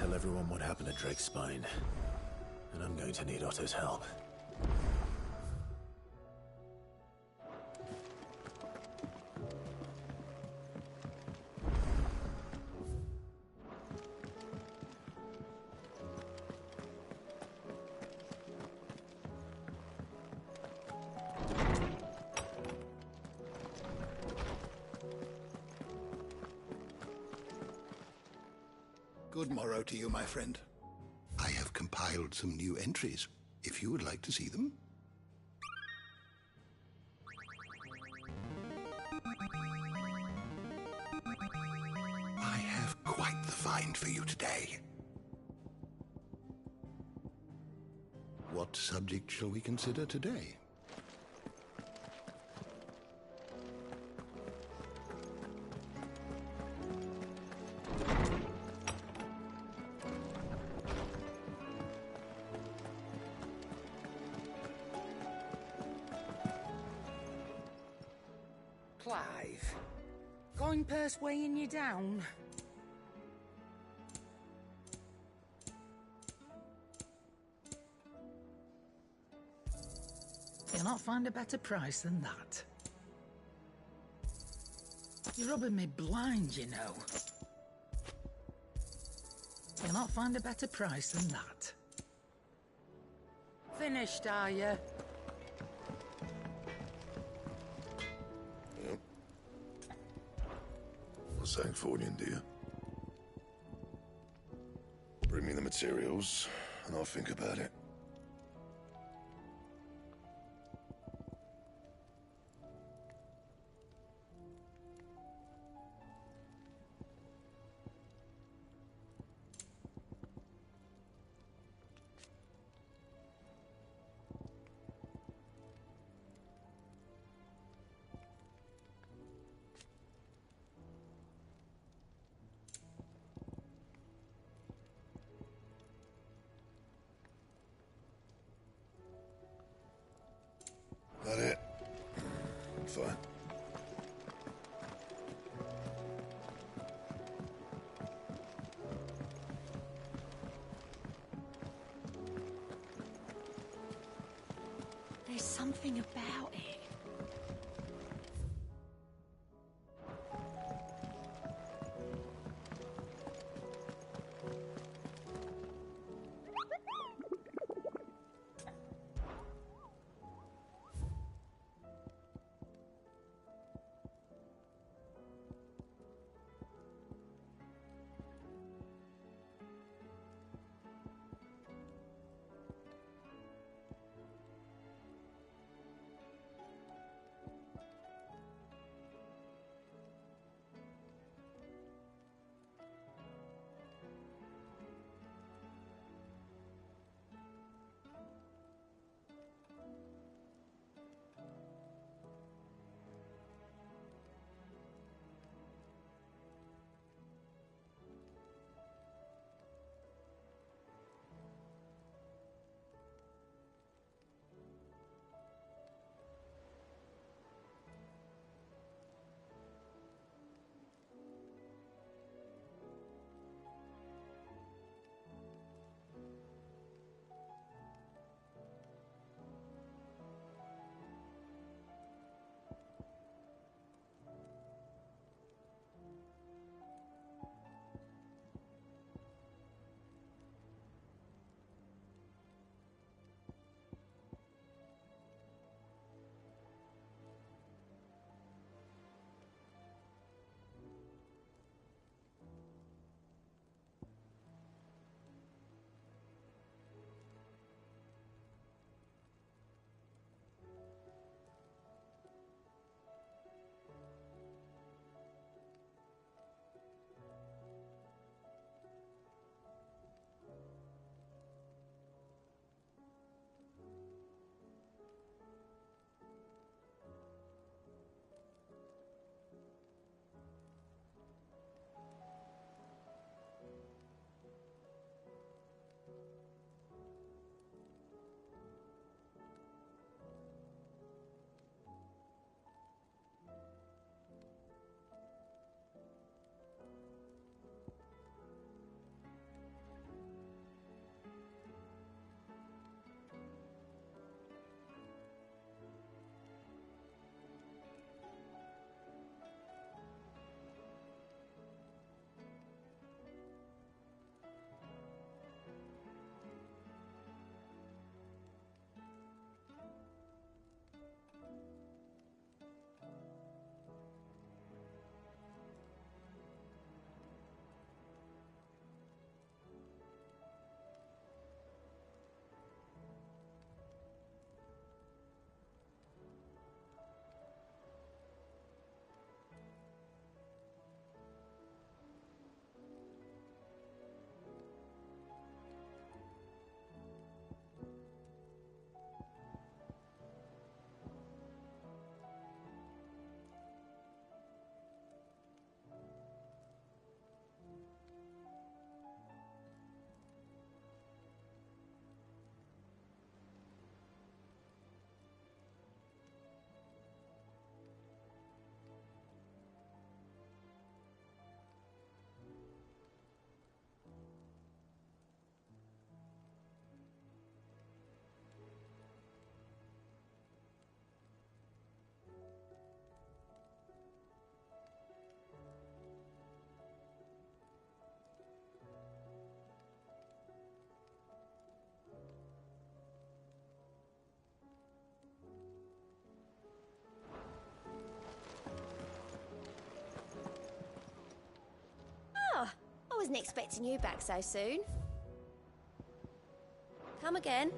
tell everyone what happened at Drake's Spine. And I'm going to need Otto's help. Good morrow to you, my friend. I have compiled some new entries, if you would like to see them. I have quite the find for you today. What subject shall we consider today? Clive, going purse weighing you down? You'll not find a better price than that. You're rubbing me blind, you know. You'll not find a better price than that. Finished, are you? Sangfornian, do you? Bring me the materials, and I'll think about it. That it? Fine. There's something about it. wasn't expecting you back so soon. Come again.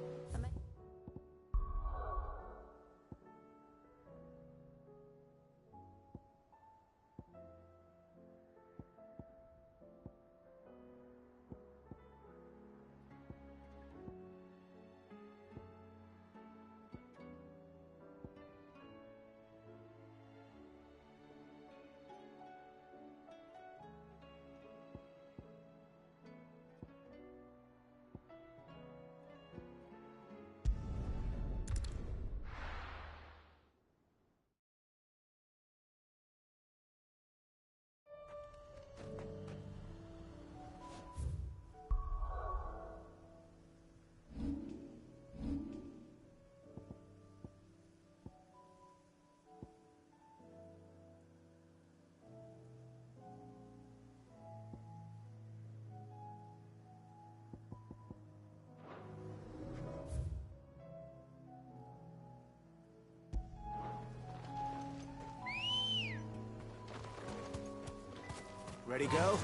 Ready, go?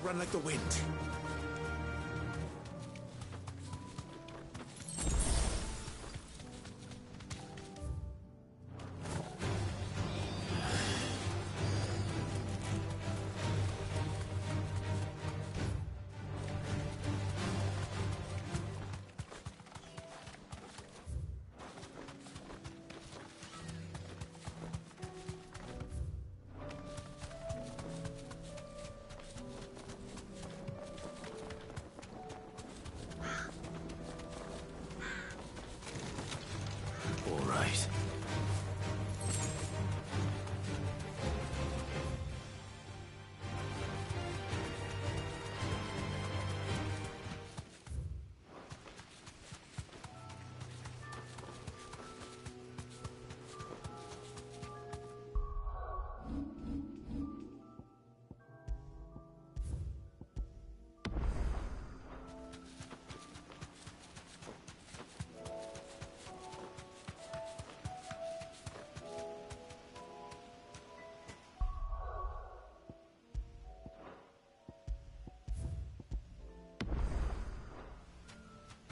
Run like the wind.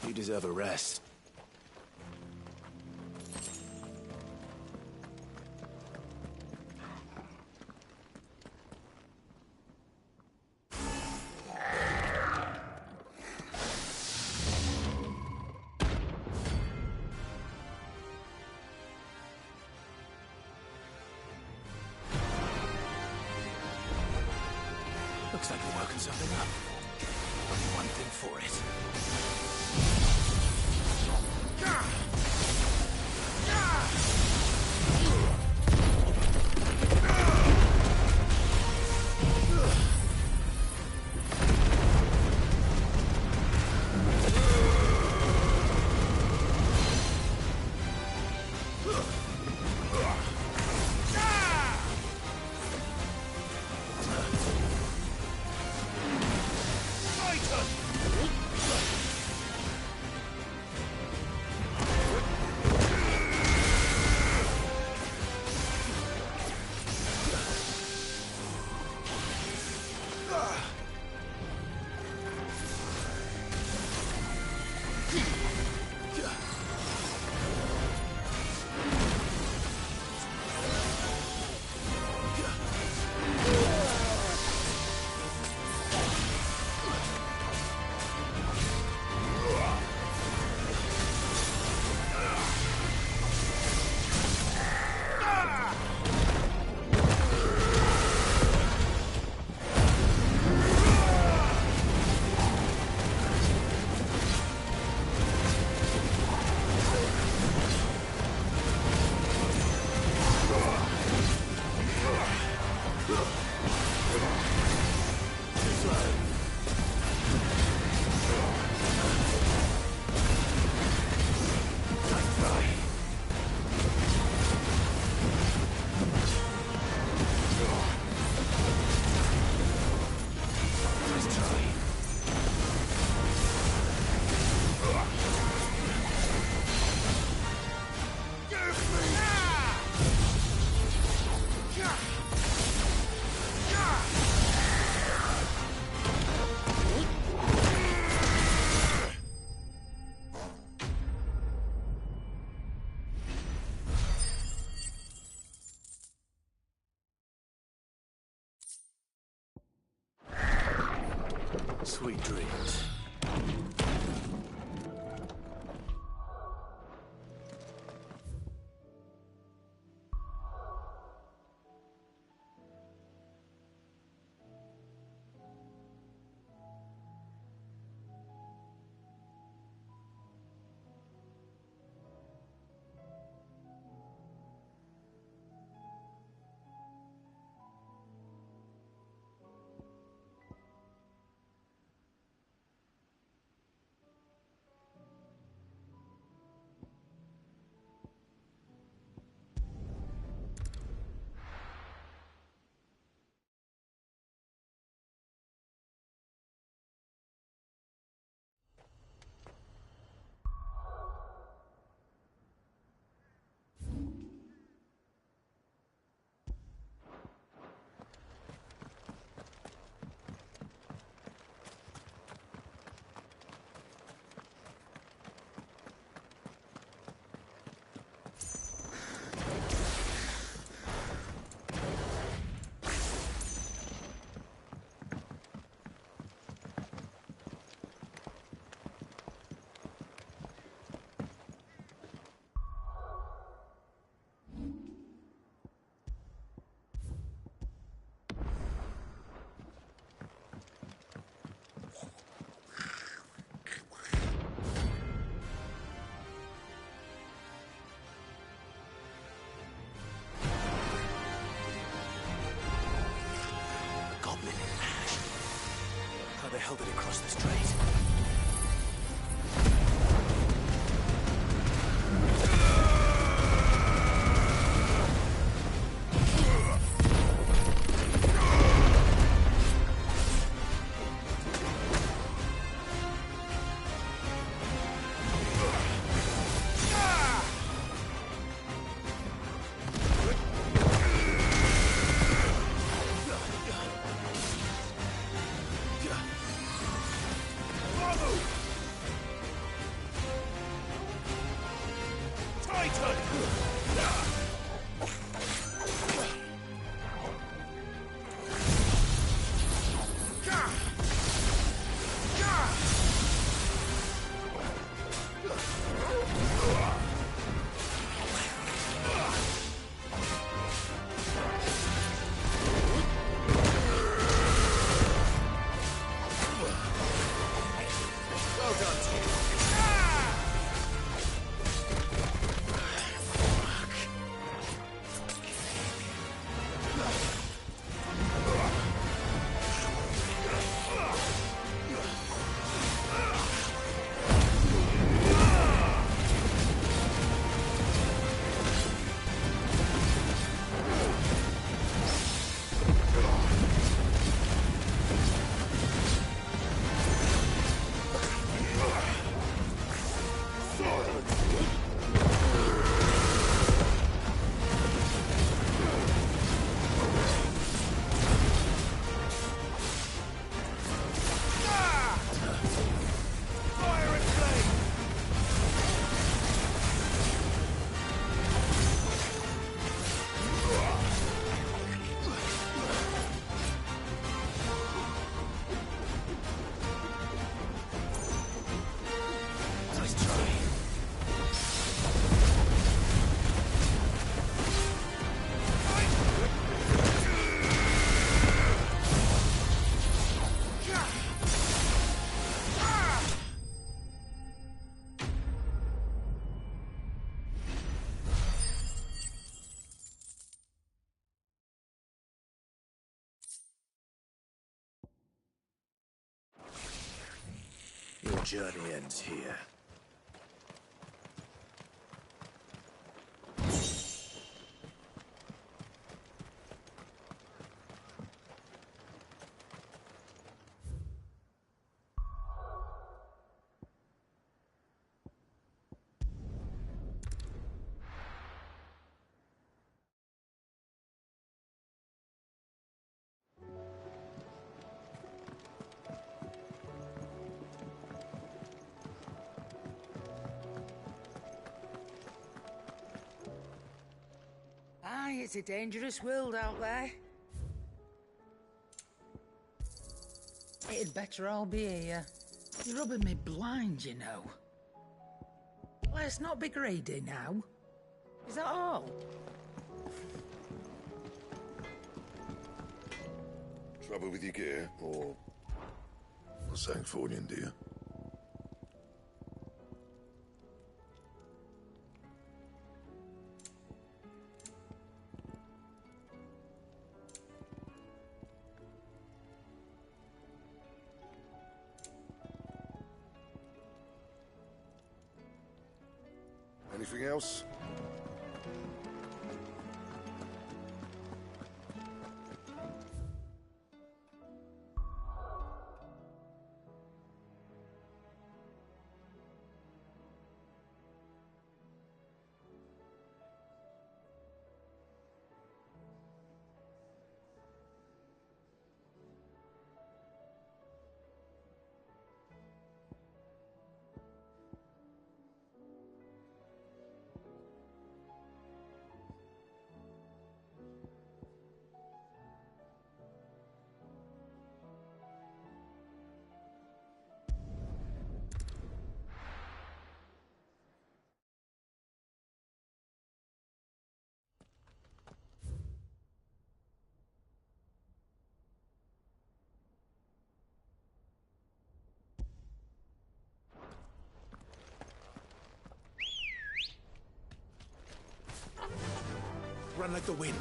You deserve a rest. Looks like you're working something up. Only one thing for it. Sweet dreams. How the hell did it cross the strait? Your journey ends here. Aye, it's a dangerous world out there. It'd better I'll be here. You're rubbing me blind, you know. Let's not be greedy now. Is that all? Trouble with your gear, or something falling, do you? Anything else? Run like the wind.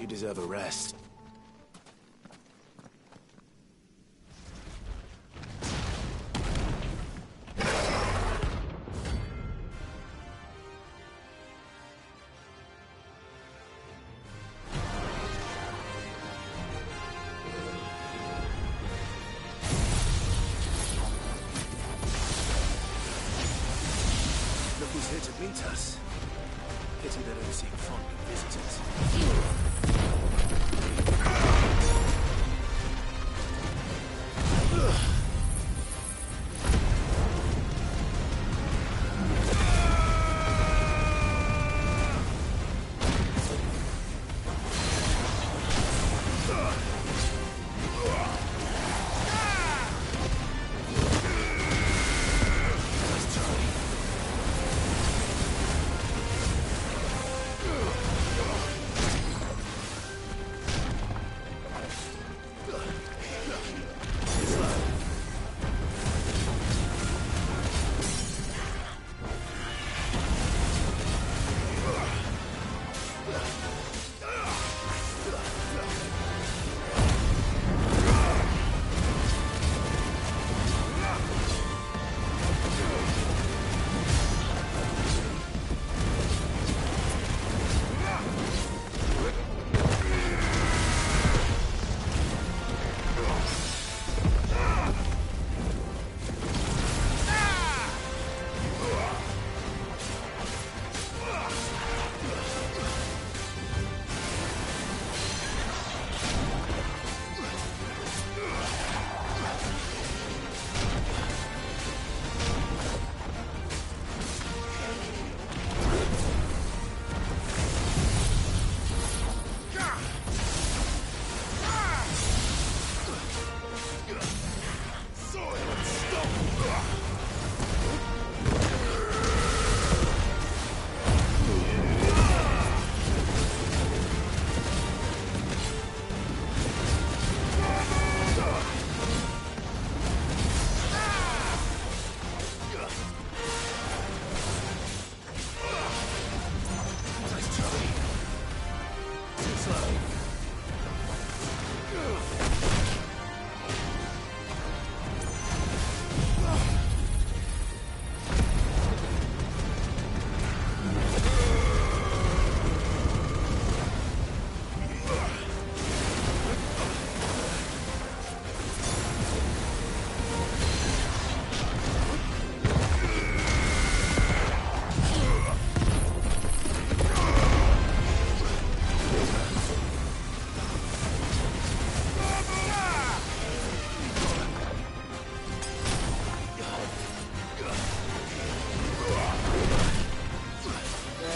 You deserve a rest. Look who's here to meet us. Pity they don't seem fond of visitors.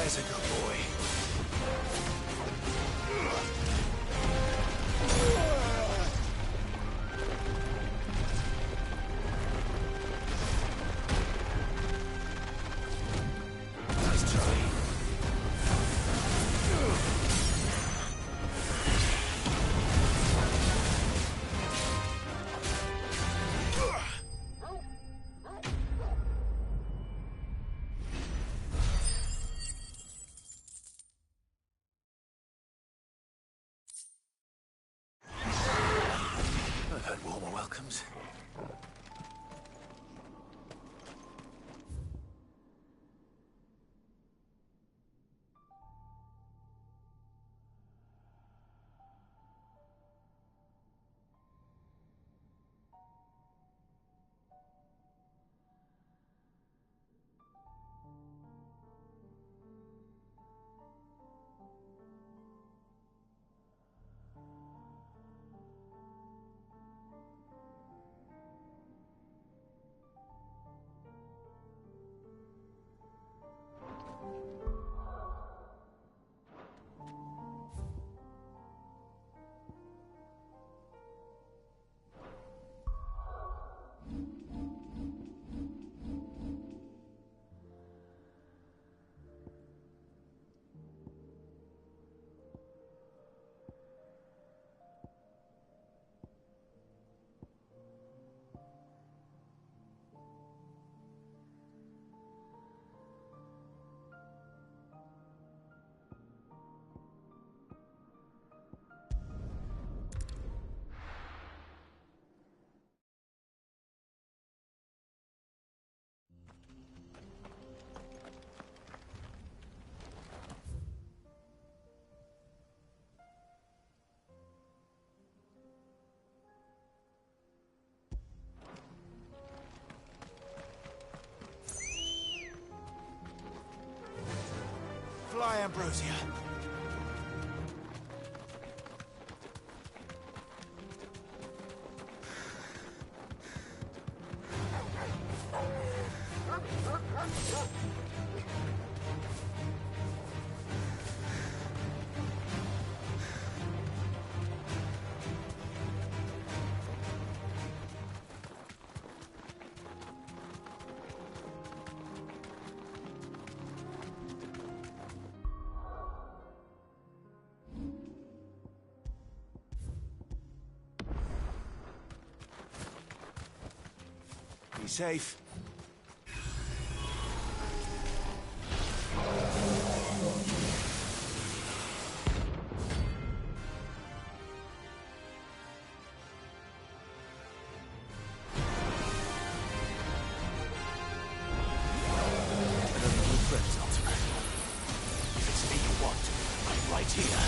There's a good boy. Nice try. I've had warmer welcomes. Fly, Ambrosia. Be safe. If it's me you want, I'm right here.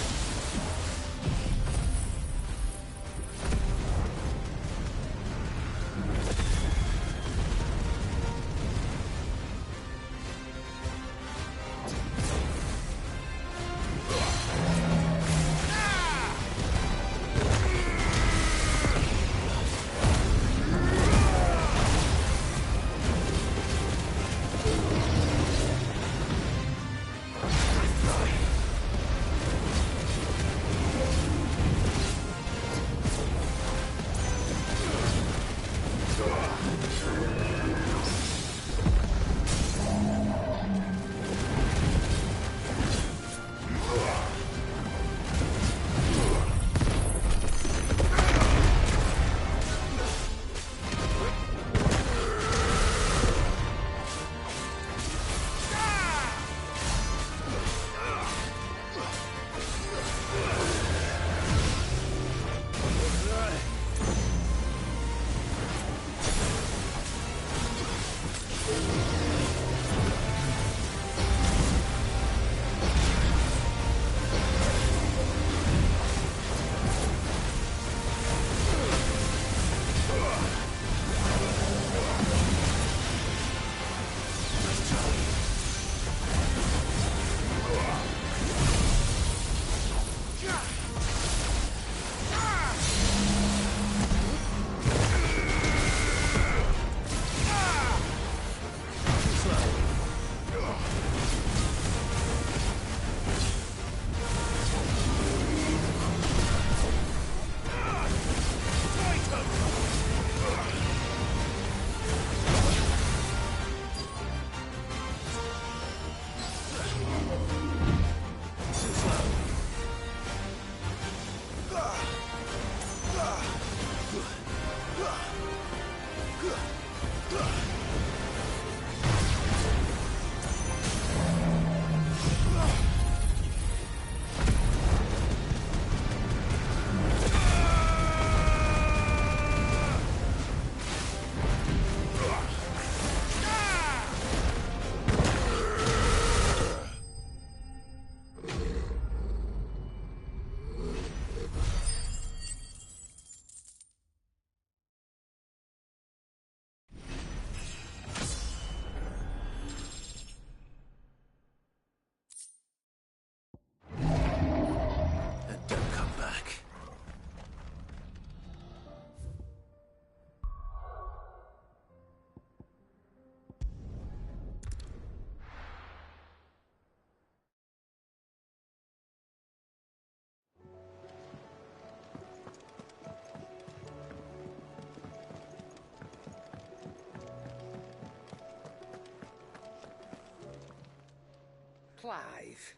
Clive.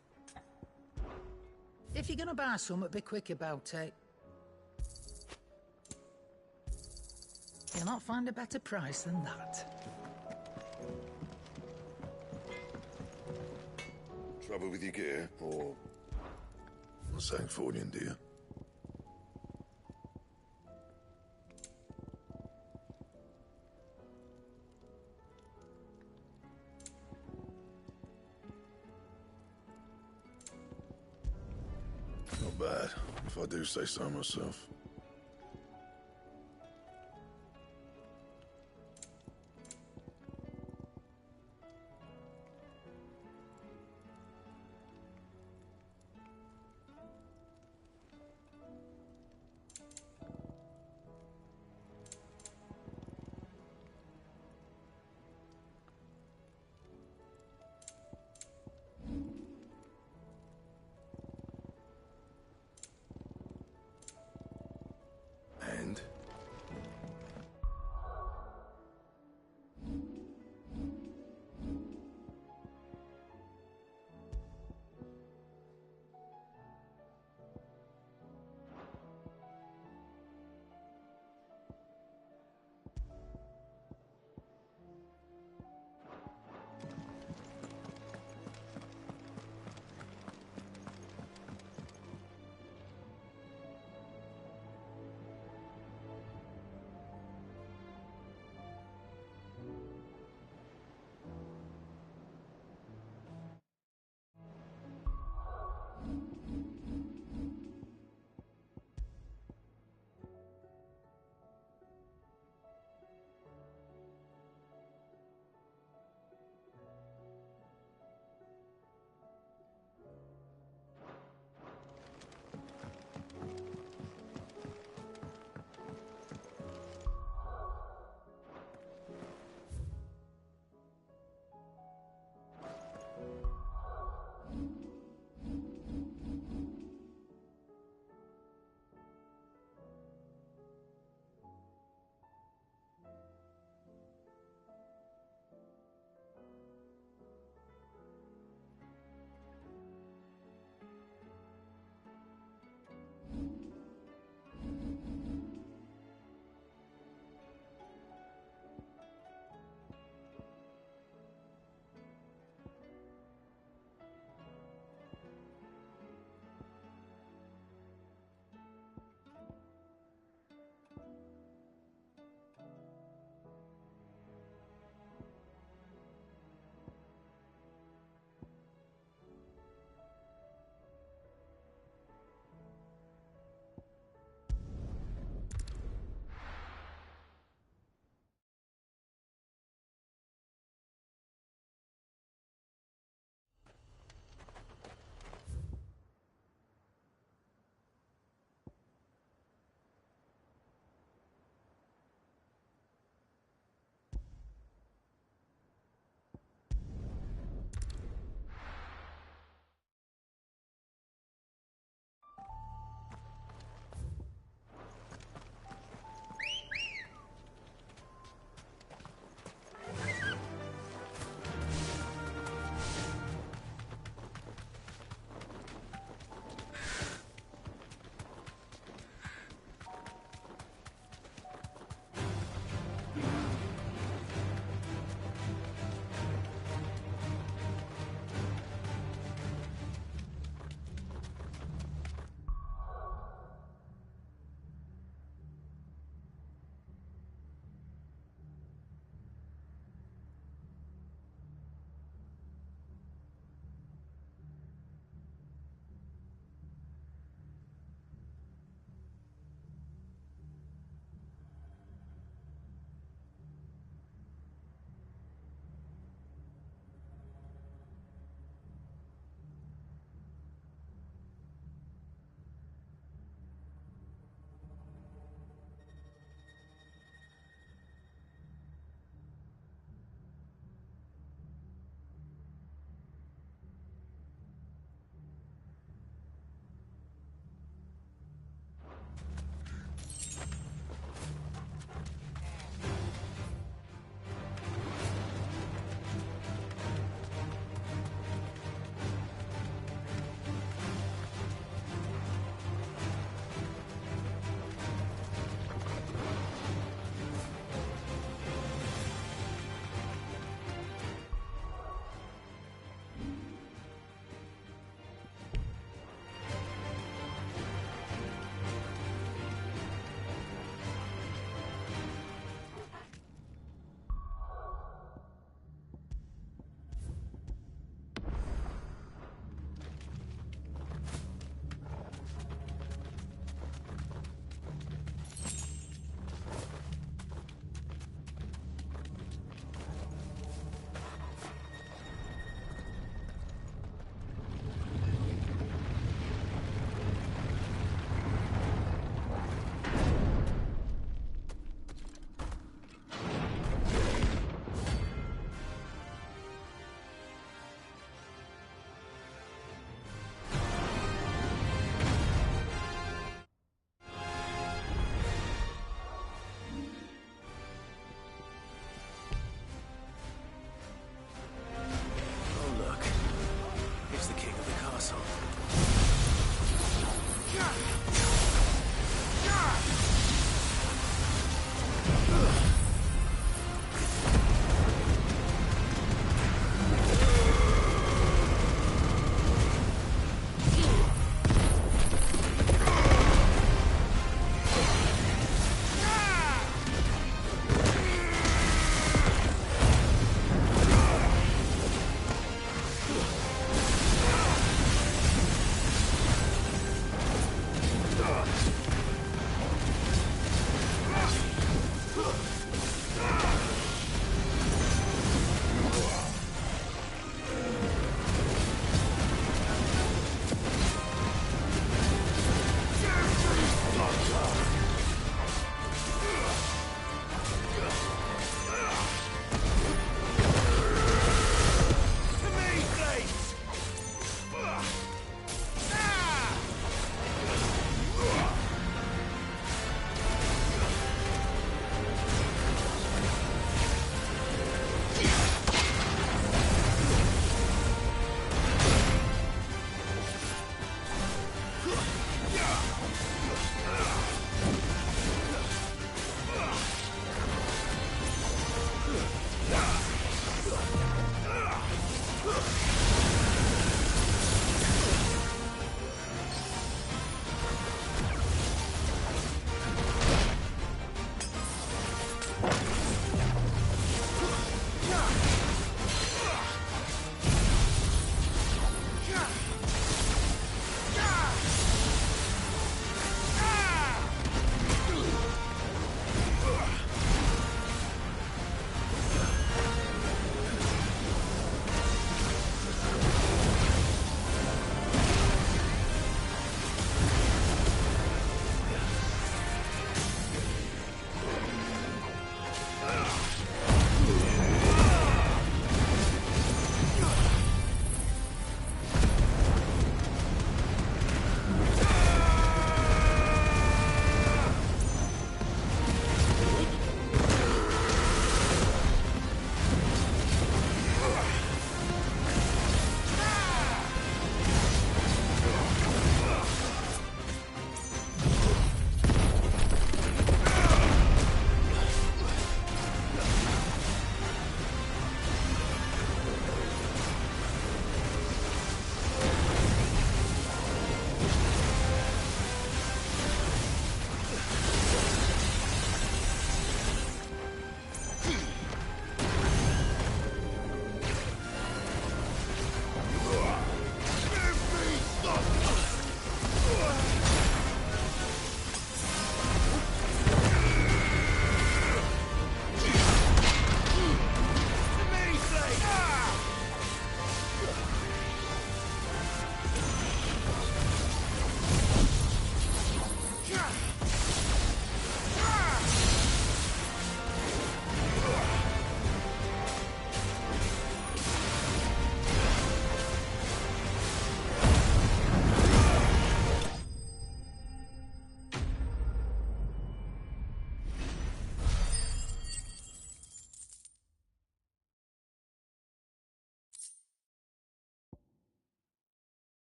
If you're gonna buy something, be quick about it. You'll not find a better price than that. Trouble with your gear, or something for you, dear? Not bad, if I do say so myself.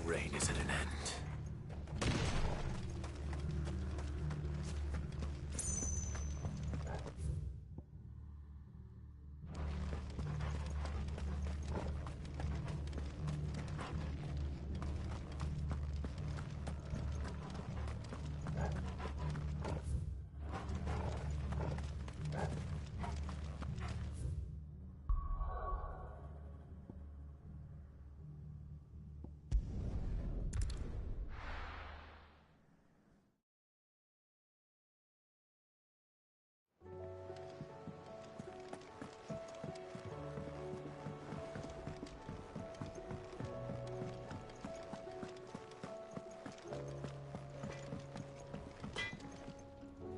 reign is at an end.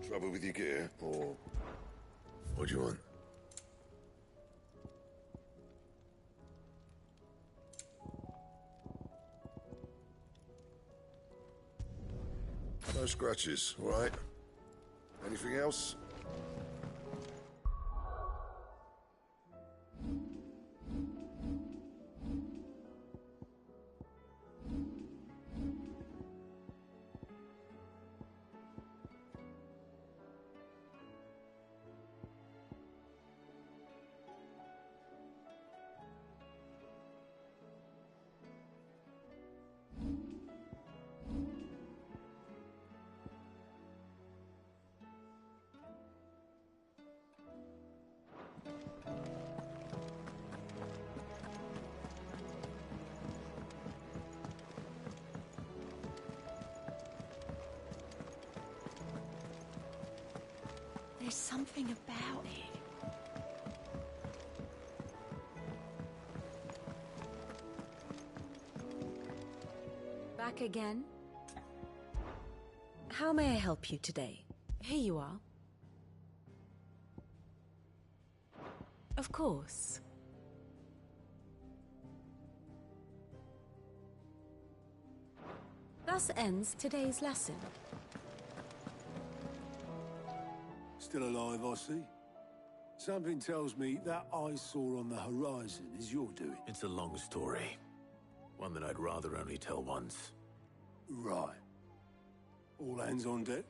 Trouble with your gear, or what do you want? No scratches, all right? Anything else? There's something about it. Back again? How may I help you today? Here you are. Of course. Thus ends today's lesson. Still alive, I see. Something tells me that eyesore on the horizon is your doing. It's a long story. One that I'd rather only tell once. Right. All hands on deck?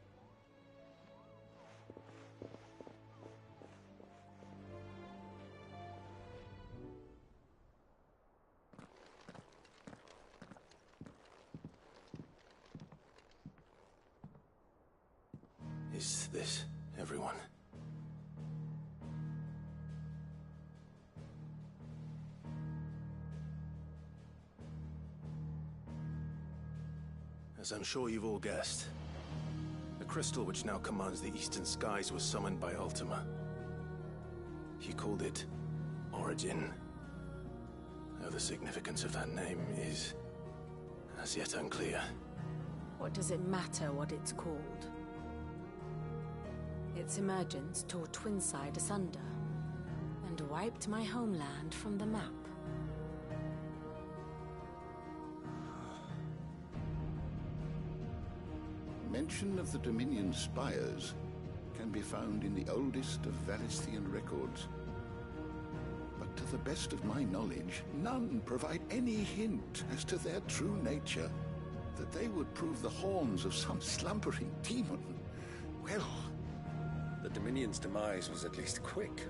Is this everyone? As I'm sure you've all guessed, the crystal which now commands the eastern skies was summoned by Ultima. He called it Origin. Though the significance of that name is as yet unclear. What does it matter what it's called? Its emergence tore Twinside asunder and wiped my homeland from the map. Mention of the Dominion spires can be found in the oldest of Valisthian records. But to the best of my knowledge, none provide any hint as to their true nature. That they would prove the horns of some slumbering demon. Well, the Dominion's demise was at least quick.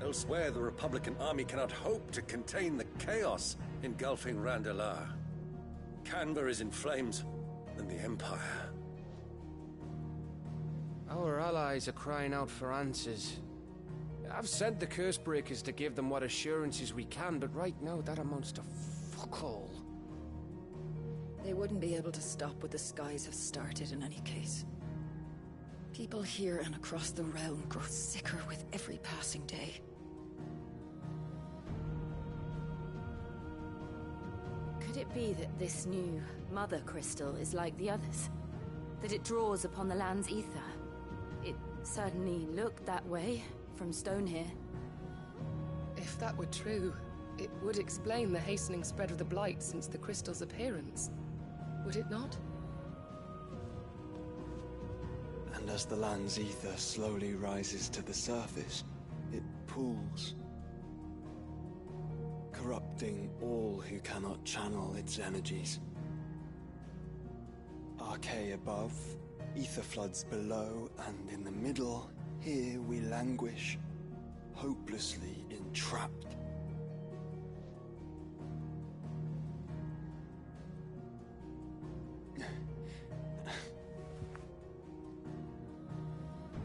Elsewhere, the Republican army cannot hope to contain the chaos engulfing Randalar. Canberra is in flames, and the Empire. Our allies are crying out for answers. I've sent the Cursebreakers to give them what assurances we can, but right now that amounts to fuck all. They wouldn't be able to stop what the skies have started in any case. People here and across the realm grow sicker with every passing day. Could it be that this new Mother Crystal is like the others? That it draws upon the land's ether? It certainly looked that way from stone here. If that were true, it would explain the hastening spread of the Blight since the crystal's appearance. Would it not? And as the land's ether slowly rises to the surface, it pools, corrupting all who cannot channel its energies. Archay above, ether floods below, and in the middle, here we languish, hopelessly entrapped.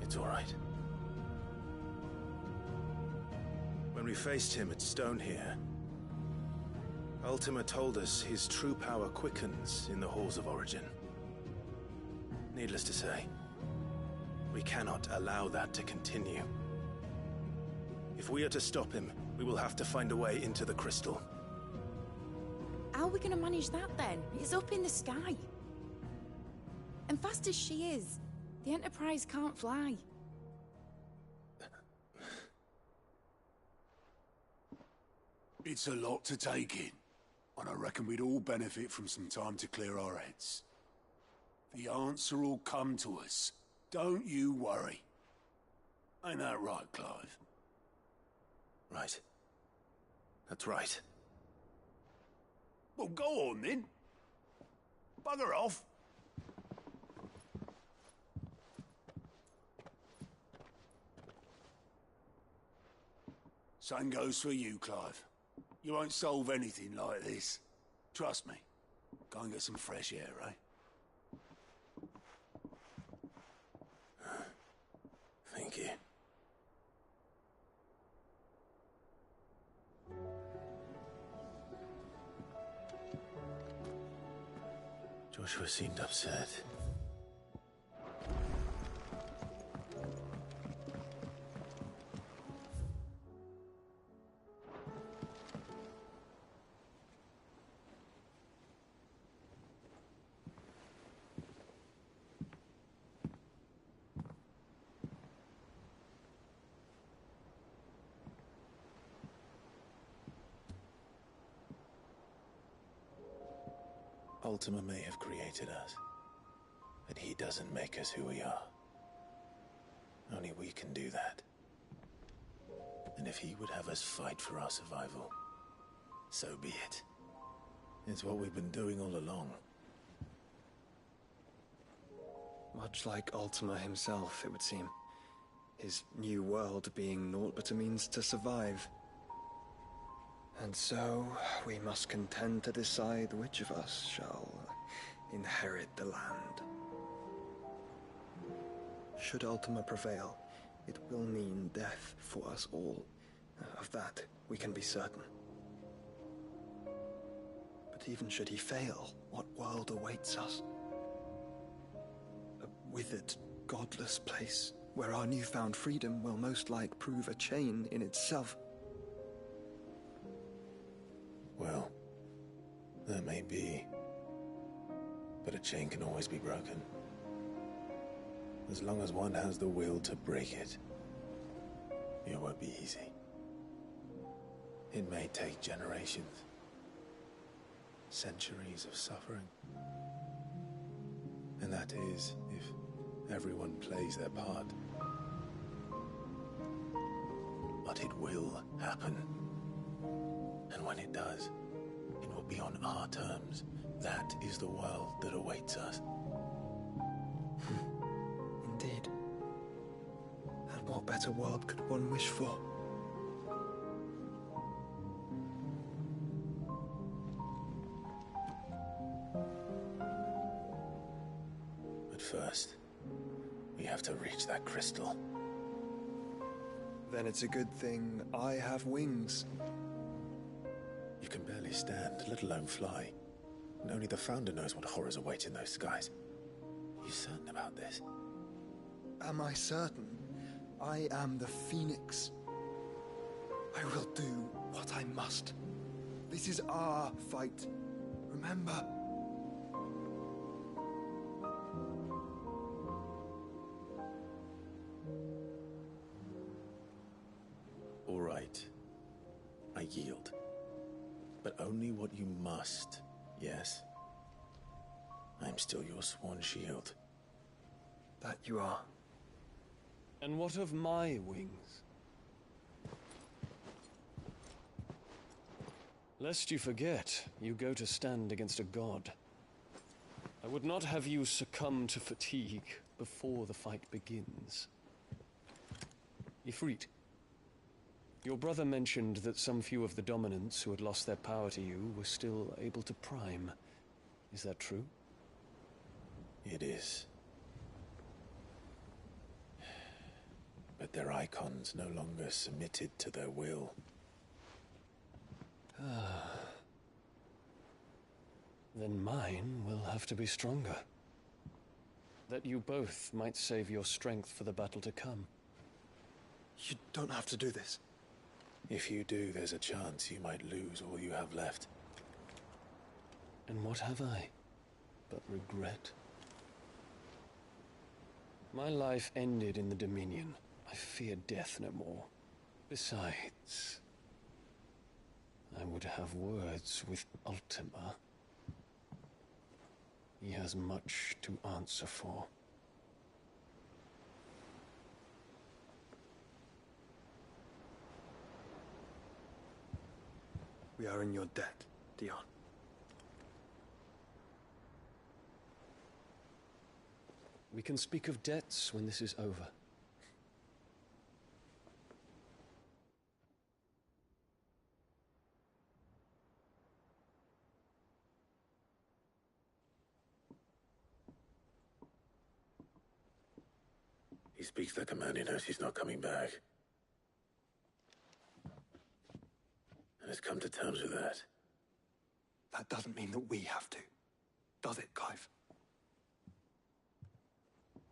It's all right. When we faced him at Stone here, Ultima told us his true power quickens in the halls of Origin. Needless to say, we cannot allow that to continue. If we are to stop him, we will have to find a way into the crystal. How are we gonna manage that then? It's up in the sky. And fast as she is, the Enterprise can't fly. It's a lot to take in, and I reckon we'd all benefit from some time to clear our heads. The answer will come to us. Don't you worry. Ain't that right, Clive? Right. That's right. Well, go on then. Bugger off. Same goes for you, Clive. You won't solve anything like this. Trust me. Go and get some fresh air, eh? Thank you. Joshua seemed upset. Ultima may have created us, but he doesn't make us who we are. Only we can do that. And if he would have us fight for our survival, so be it. It's what we've been doing all along. Much like Ultima himself, it would seem. His new world being naught but a means to survive. And so, we must contend to decide which of us shall inherit the land. Should Ultima prevail, it will mean death for us all. Of that, we can be certain. But even should he fail, what world awaits us? A withered, godless place, where our newfound freedom will most like prove a chain in itself. Well, that may be. But a chain can always be broken. As long as one has the will to break it. It won't be easy. It may take generations. Centuries of suffering. And that is, if everyone plays their part. But it will happen. And when it does, it will be on our terms. That is the world that awaits us. Indeed. And what better world could one wish for? But first, we have to reach that crystal. Then it's a good thing I have wings. You can barely stand, let alone fly. And only the Founder knows what horrors await in those skies. Are you certain about this? Am I certain? I am the Phoenix. I will do what I must. This is our fight. Remember? All right. I yield. But only what you must, yes? I'm still your sworn shield. That you are. And what of my wings? Lest you forget, you go to stand against a god. I would not have you succumb to fatigue before the fight begins. Ifrit, your brother mentioned that some few of the dominants who had lost their power to you were still able to prime. Is that true? It is. But their icons no longer submitted to their will. Then mine will have to be stronger. That you both might save your strength for the battle to come. You don't have to do this. If you do, there's a chance you might lose all you have left. And what have I but regret? My life ended in the Dominion. I fear death no more. Besides, I would have words with Ultima. He has much to answer for. We are in your debt, Dion. We can speak of debts when this is over. He speaks like a man who knows he's not coming back. And has come to terms with that. That doesn't mean that we have to. Does it, Clive?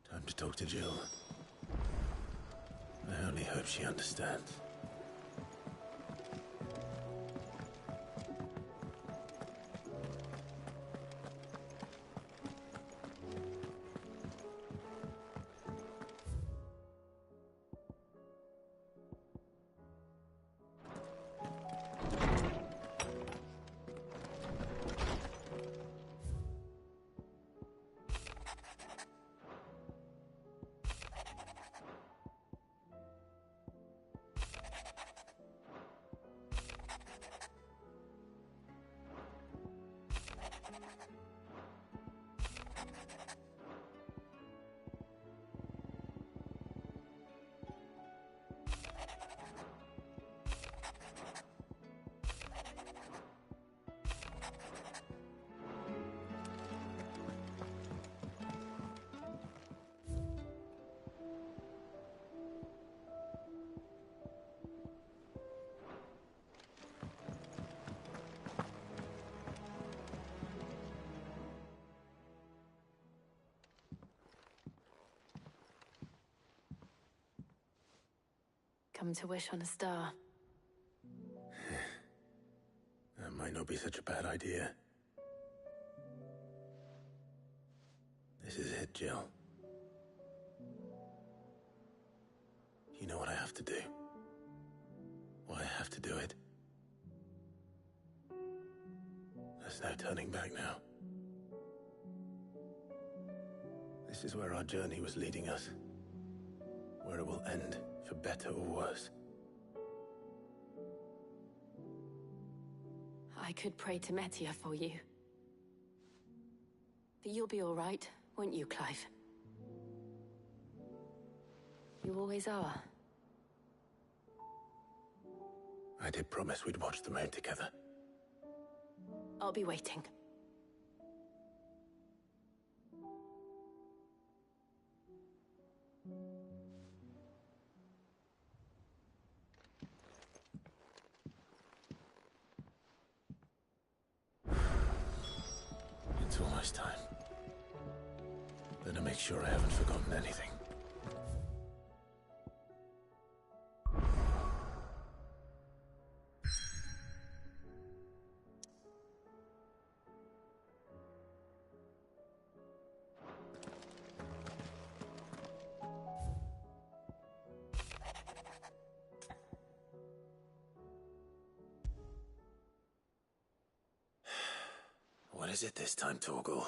Time to talk to Jill. I only hope she understands. Come to wish on a star. That might not be such a bad idea. This is it, Jill. You know what I have to do. Why I have to do it. There's no turning back now. This is where our journey was leading us. Where it will end, for better or worse. I could pray to Metia for you. But you'll be all right, won't you, Clive? You always are. I did promise we'd watch the moon together. I'll be waiting. It's almost time. Better make sure I haven't forgotten anything. What is it this time, Torgal?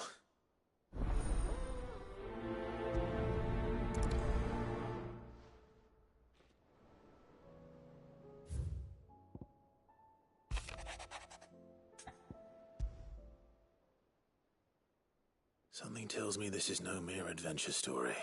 Something tells me this is no mere adventure story.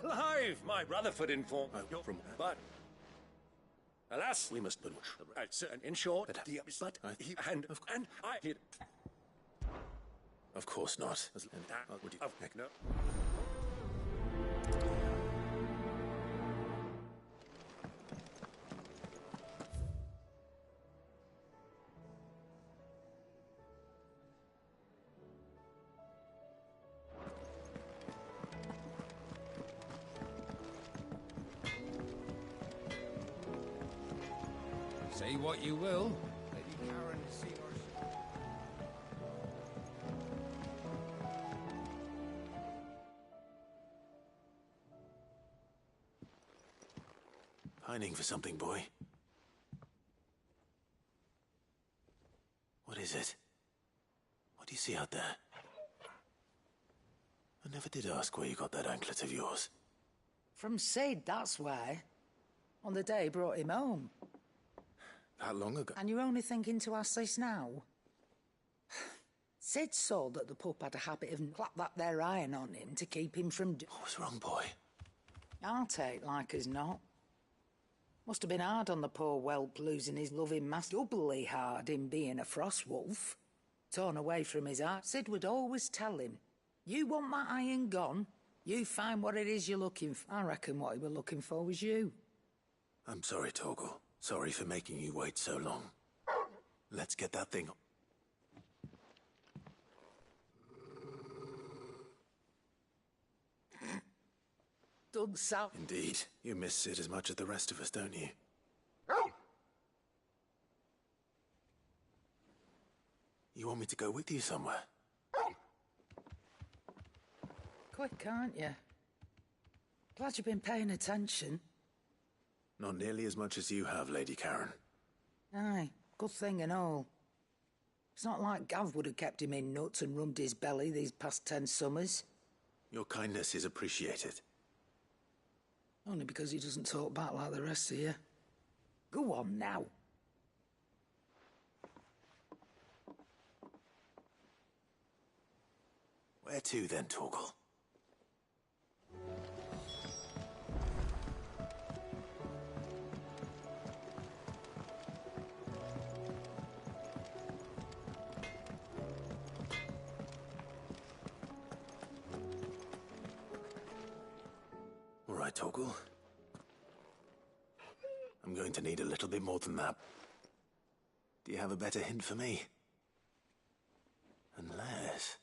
Clive, my Rutherford informed from, but alas, We must but in short, But he and I did. Of course not. Would you... No. Say what you will. Lady Karen Seymour. Pining for something, boy. What is it? What do you see out there? I never did ask where you got that anklet of yours. From Sid, that's why. On the day he brought him home. That long ago? And you're only thinking to ask this now? Sid saw that the pup had a habit of clap that there iron on him to keep him from... What was wrong, boy? I'll take like as not. Must have been hard on the poor whelp losing his loving master. Doubly hard in being a frost wolf. Torn away from his heart. Sid would always tell him, you want that iron gone? You find what it is you're looking for. I reckon what he was looking for was you. I'm sorry, Torgal. Sorry for making you wait so long. Let's get that thing... Done so. Indeed. You miss Sid as much as the rest of us, don't you? You want me to go with you somewhere? Quick, aren't you? Glad you've been paying attention. Not nearly as much as you have, Lady Karen. Aye, good thing and all. It's not like Gav would have kept him in nuts and rubbed his belly these past 10 summers. Your kindness is appreciated. Only because he doesn't talk back like the rest of you. Go on now. Where to then, Torgal? All right, Torgal. I'm going to need a little bit more than that. Do you have a better hint for me? Unless...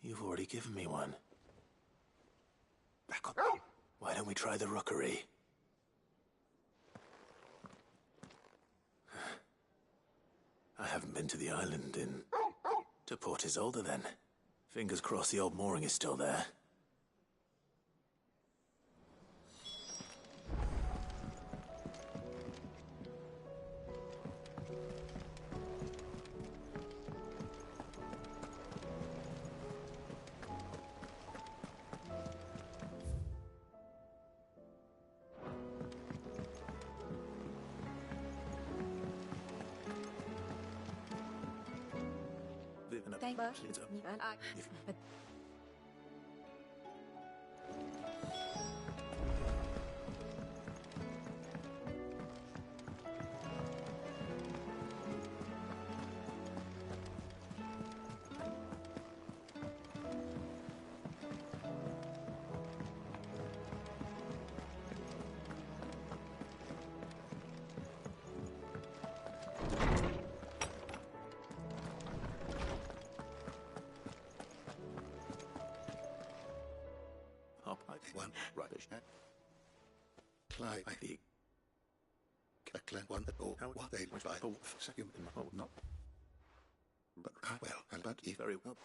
you've already given me one. Back up. Why don't we try the rookery? I haven't been to the island in... to Port Isolde, then. Fingers crossed the old mooring is still there. One rubbish. Clive, I think. Clan one at all. What they buy. Second, not. But well, but if very well.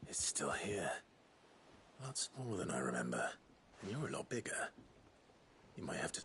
It's still here. A lot smaller than I remember. And you're a lot bigger. You might have to...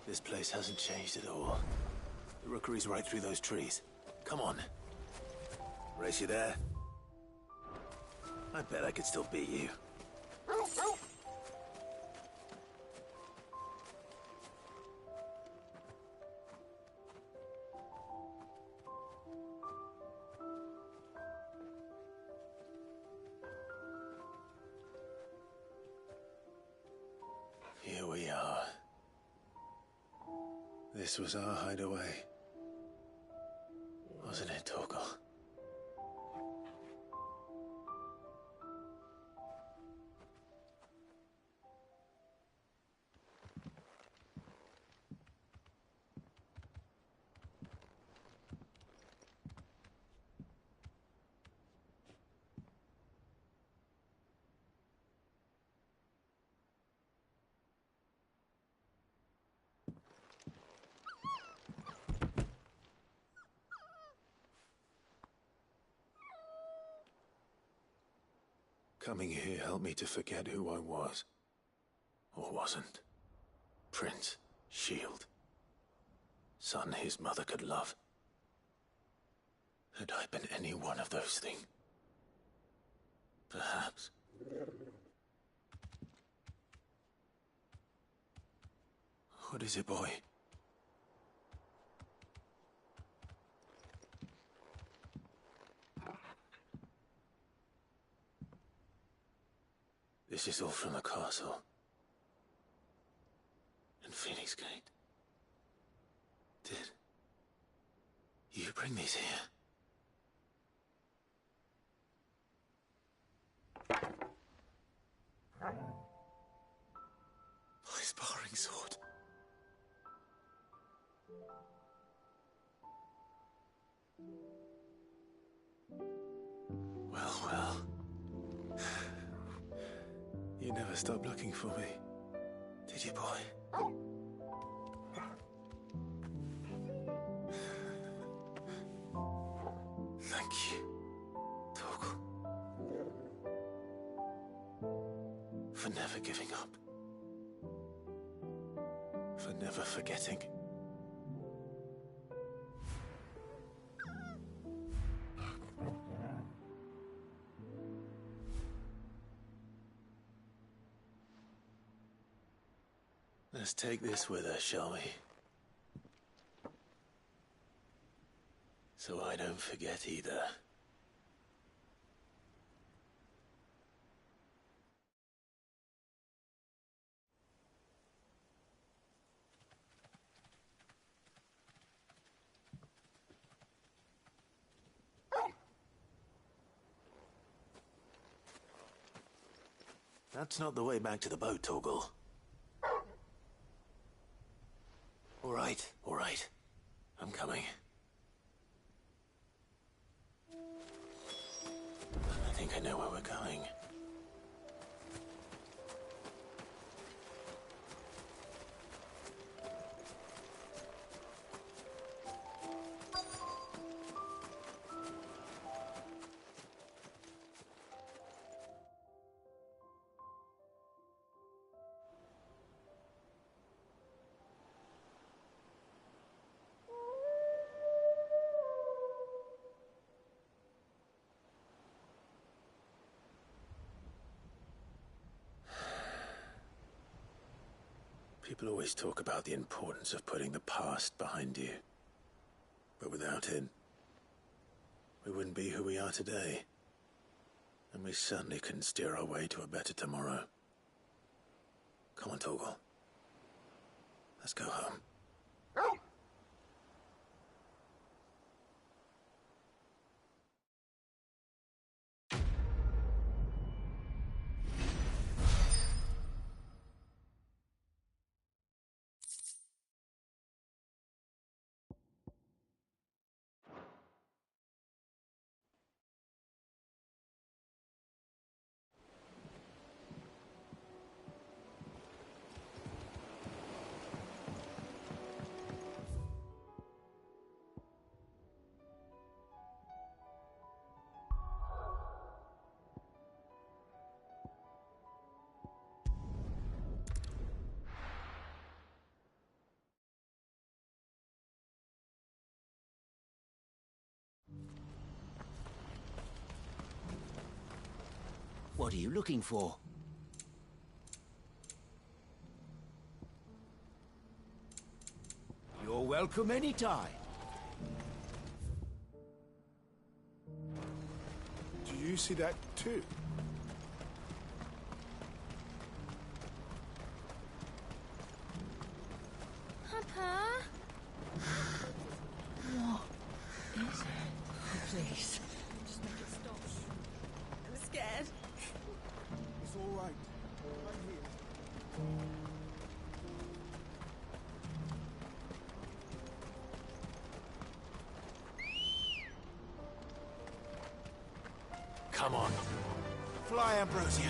This place hasn't changed at all. The rookery's right through those trees. Come on. Race you there? I bet I could still beat you. Here we are. This was our hideaway. Wasn't it, Torgal? Coming here helped me to forget who I was. Or wasn't. Prince, shield. Son his mother could love. Had I been any one of those things? Perhaps. What is it, boy? This is all from the castle. And Phoenix Gate. Did you bring these here? My sparring sword. Well. You never stopped looking for me, did you, boy? Thank you, Torgal. For never giving up. For never forgetting. Let's take this with us, shall we? So I don't forget either. That's not the way back to the boat, Torgal. All right. I'm coming. I think I know where we're going. People always talk about the importance of putting the past behind you. But without it, we wouldn't be who we are today. And we certainly couldn't steer our way to a better tomorrow. Come on, Torgal. Let's go home. What are you looking for? You're welcome anytime. Do you see that too? Papa? What is it? Please. Just make it stop. I'm scared. It's all right. I'm here. Come on. Fly, Ambrosia.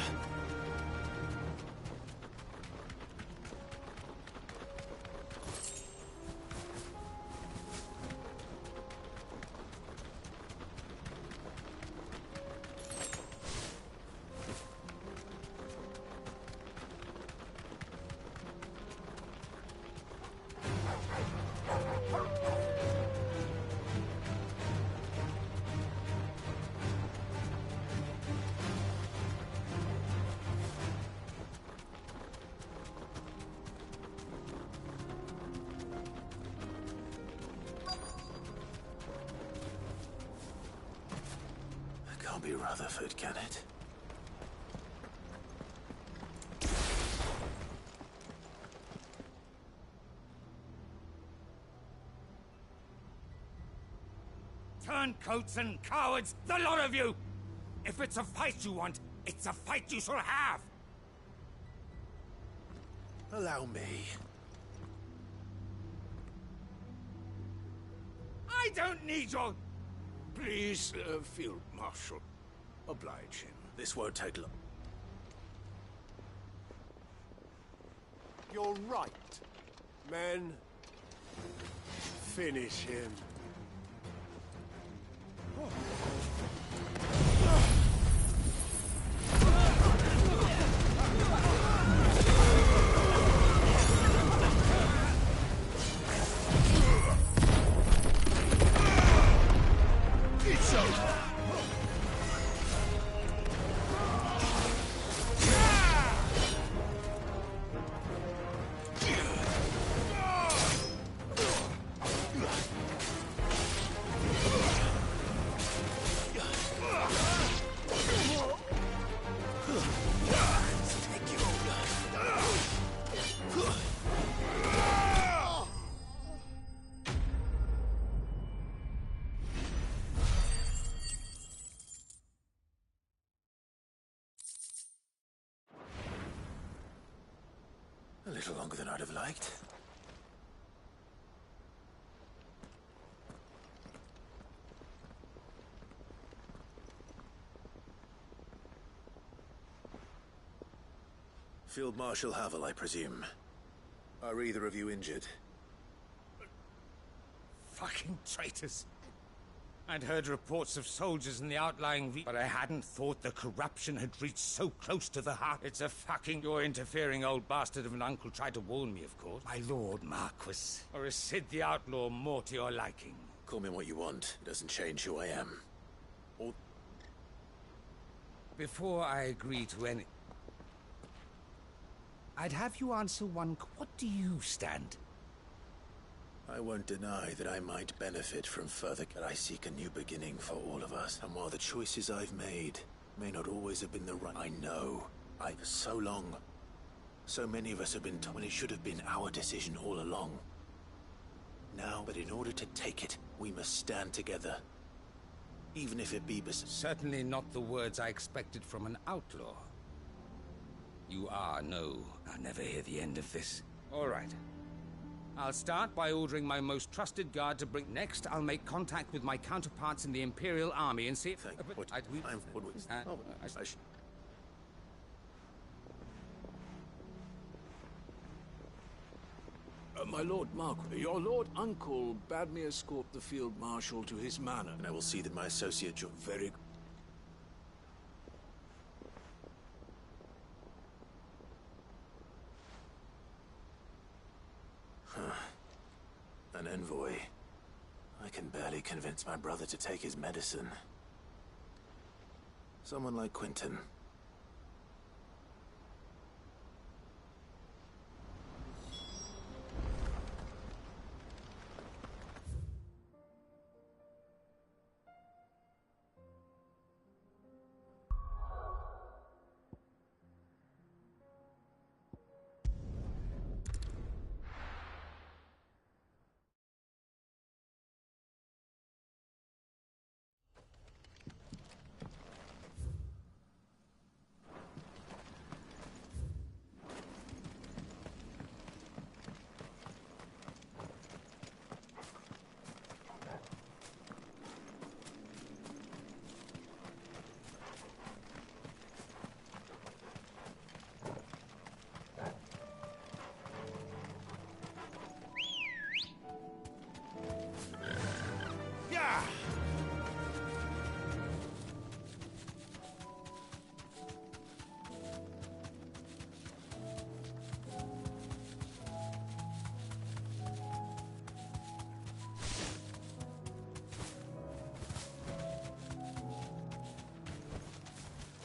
Can't be Rutherford, can it? Turncoats and cowards, the lot of you! If it's a fight you want, it's a fight you shall have! Allow me. I don't need your... Please, Field Marshal. Oblige him. This won't take long. You're right. Men, finish him. It's over. A little longer than I'd have liked. Field Marshal Havel, I presume. Are either of you injured? Fucking traitors. I'd heard reports of soldiers in the outlying but I hadn't thought the corruption had reached so close to the heart. It's a fucking your interfering old bastard of an uncle tried to warn me, of course. My lord Marquis. Or is Sid the Outlaw more to your liking? Call me what you want. It doesn't change who I am. Or... Before I agree to any... I'd have you answer one... What do you stand? I won't deny that I might benefit from further, but I seek a new beginning for all of us. And while the choices I've made may not always have been the right, I know for so long. So many of us have been told when it should have been our decision all along. Now, but in order to take it, we must stand together. Even if it be certainly not the words I expected from an outlaw. You are, no, I'll never hear the end of this. All right. I'll start by ordering my most trusted guard to bring... Next, I'll make contact with my counterparts in the Imperial Army and see if... My Lord Marquis, your Lord Uncle bade me escort the Field Marshal to his manor. And I will see that my associate... Very... An envoy. I can barely convince my brother to take his medicine. Someone like Quentin.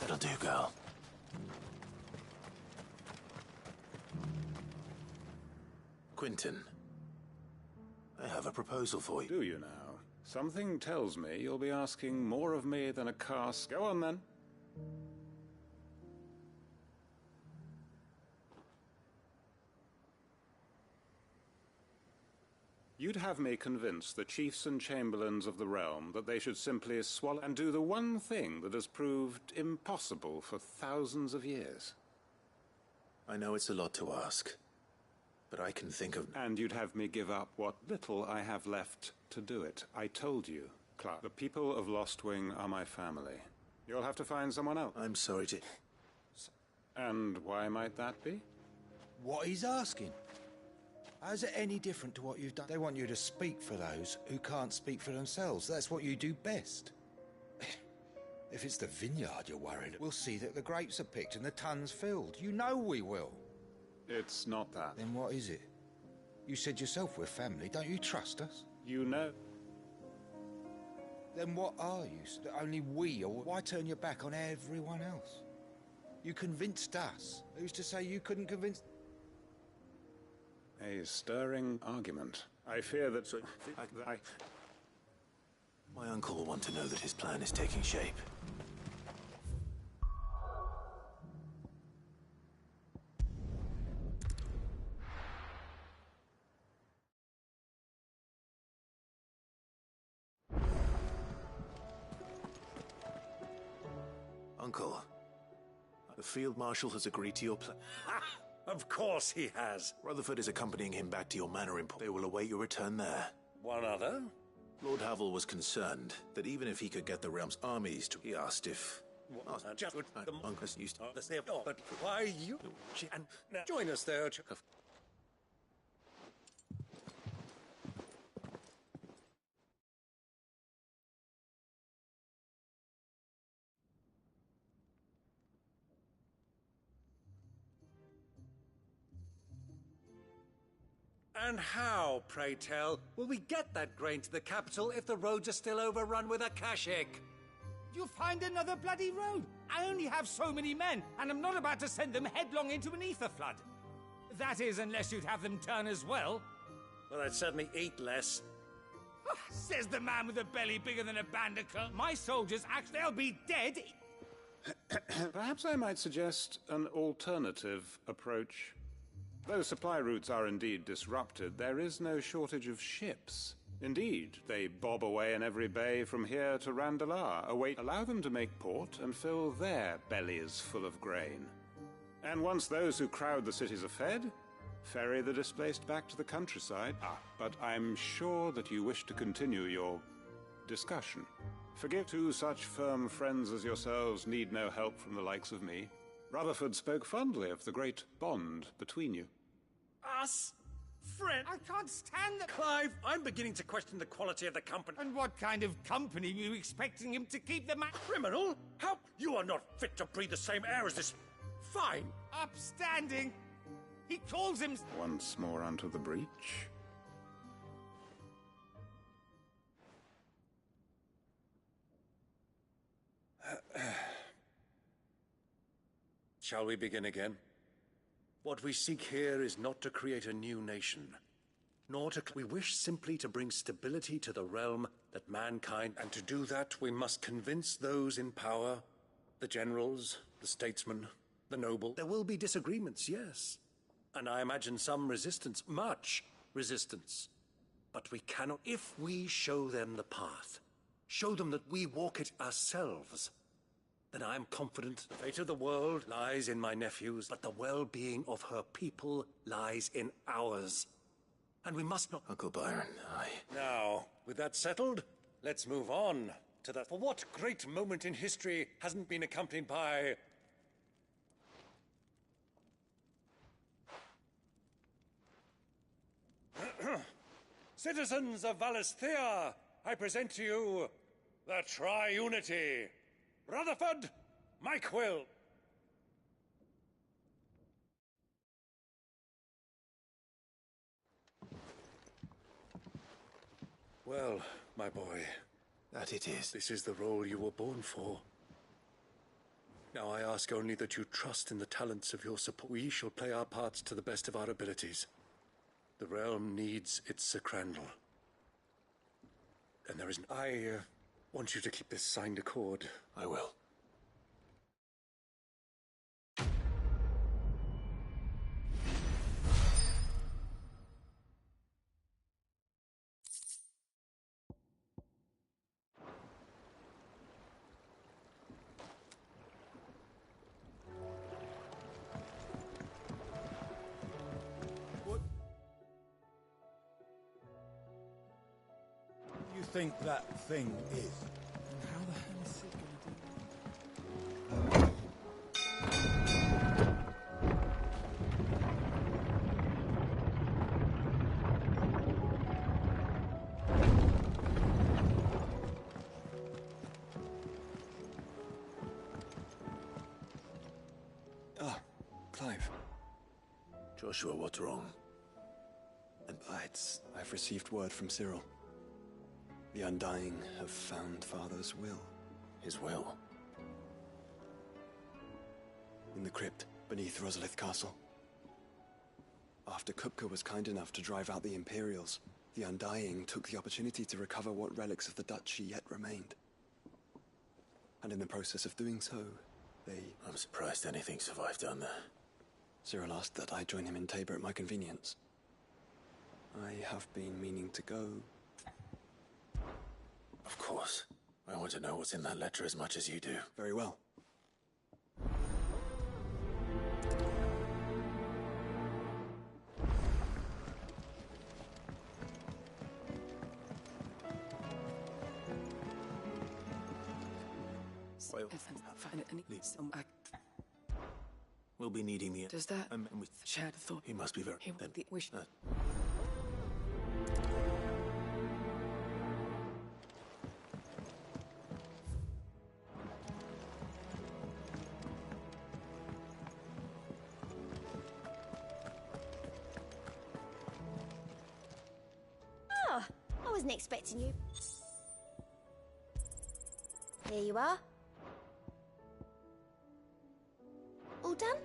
That'll do, girl. Quentin, I have a proposal for you. Do you now? Something tells me you'll be asking more of me than a cast. Go on, then. You'd have me convince the chiefs and chamberlains of the realm that they should simply swallow and do the one thing that has proved impossible for thousands of years. I know it's a lot to ask, but I can think of... And you'd have me give up what little I have left to do it. I told you, Clark. The people of Lostwing are my family. You'll have to find someone else. I'm sorry to... And why might that be? What he's asking. How's it any different to what you've done? They want you to speak for those who can't speak for themselves. That's what you do best. If it's the vineyard you're worried, we'll see that the grapes are picked and the tons filled. You know we will. It's not that. Then what is it? You said yourself we're family. Don't you trust us? You know. Then what are you? That only we, or why turn your back on everyone else? You convinced us. Who's to say you couldn't convince... A stirring argument. I fear that... My uncle will want to know that his plan is taking shape. Uncle, the Field Marshal has agreed to your plan. Of course he has. Rutherford is accompanying him back to your manor in... They will await your return there. One other? Lord Havel was concerned that even if he could get the realm's armies to... He asked if Just the monks used to say, but why you? And join us there. And how, pray tell, will we get that grain to the capital if the roads are still overrun with Akashic? You'll find another bloody road. I only have so many men, and I'm not about to send them headlong into an ether flood. That is, unless you'd have them turn as well. Well, I'd certainly eat less. Says the man with a belly bigger than a bandicoot. My soldiers, actually, they'll be dead. Perhaps I might suggest an alternative approach. Though supply routes are indeed disrupted, there is no shortage of ships. Indeed, they bob away in every bay from here to Randalar. Allow them to make port and fill their bellies full of grain. And once those who crowd the cities are fed, ferry the displaced back to the countryside. But I'm sure that you wish to continue your discussion. Forgive two such firm friends as yourselves need no help from the likes of me. Rutherford spoke fondly of the great bond between you. Us? Friend? I can't stand that. Clive, I'm beginning to question the quality of the company. And what kind of company were you expecting him to keep the man? Criminal? How? You are not fit to breathe the same air as this. Fine. Upstanding. He calls him... Once more onto the breach. Shall we begin again? What we seek here is not to create a new nation, nor to... We wish simply to bring stability to the realm that mankind... And to do that, we must convince those in power, the generals, the statesmen, the noble. There will be disagreements, yes. And I imagine some resistance, much resistance. But we cannot... If we show them the path, show them that we walk it ourselves, then I am confident the fate of the world lies in my nephews, but the well-being of her people lies in ours. And we must not... Uncle Byron, Now, with that settled, let's move on to that. For what great moment in history hasn't been accompanied by... Citizens of Valisthea, I present to you the Tri-Unity. Rutherford, Mike Will. Well, my boy. That it is. This is the role you were born for. Now I ask only that you trust in the talents of your support. We shall play our parts to the best of our abilities. The realm needs its Sacrandal. And there is... I want you to keep this signed accord. I will. Think that thing is. And how the hell is it gonna do? Ah, Clive. Joshua, what's wrong? I've received word from Cyril. The Undying have found Father's will. His will? In the crypt beneath Rosalith Castle. After Kupka was kind enough to drive out the Imperials, the Undying took the opportunity to recover what relics of the Duchy yet remained. And in the process of doing so, I'm surprised anything survived down there. Cyril asked that I join him in Tabor at my convenience. I have been meaning to go. Of course. I want to know what's in that letter as much as you do. Very well. Well, we'll be needing the... Does that... Chad thought... He must be very... wish... Oh, I wasn't expecting you. Here you are. All done?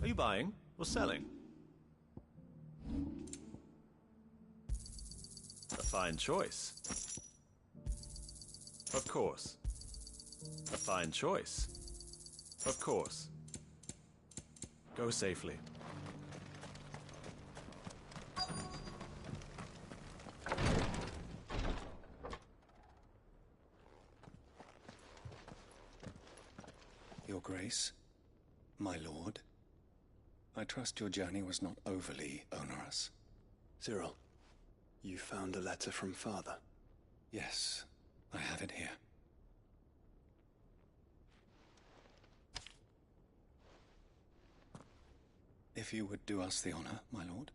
Are you buying or selling? A fine choice. Of course. A fine choice. Of course. Go safely. Your Grace, my lord, I trust your journey was not overly onerous. Cyril, you found a letter from Father? Yes, I have it here. If you would do us the honor, my lord.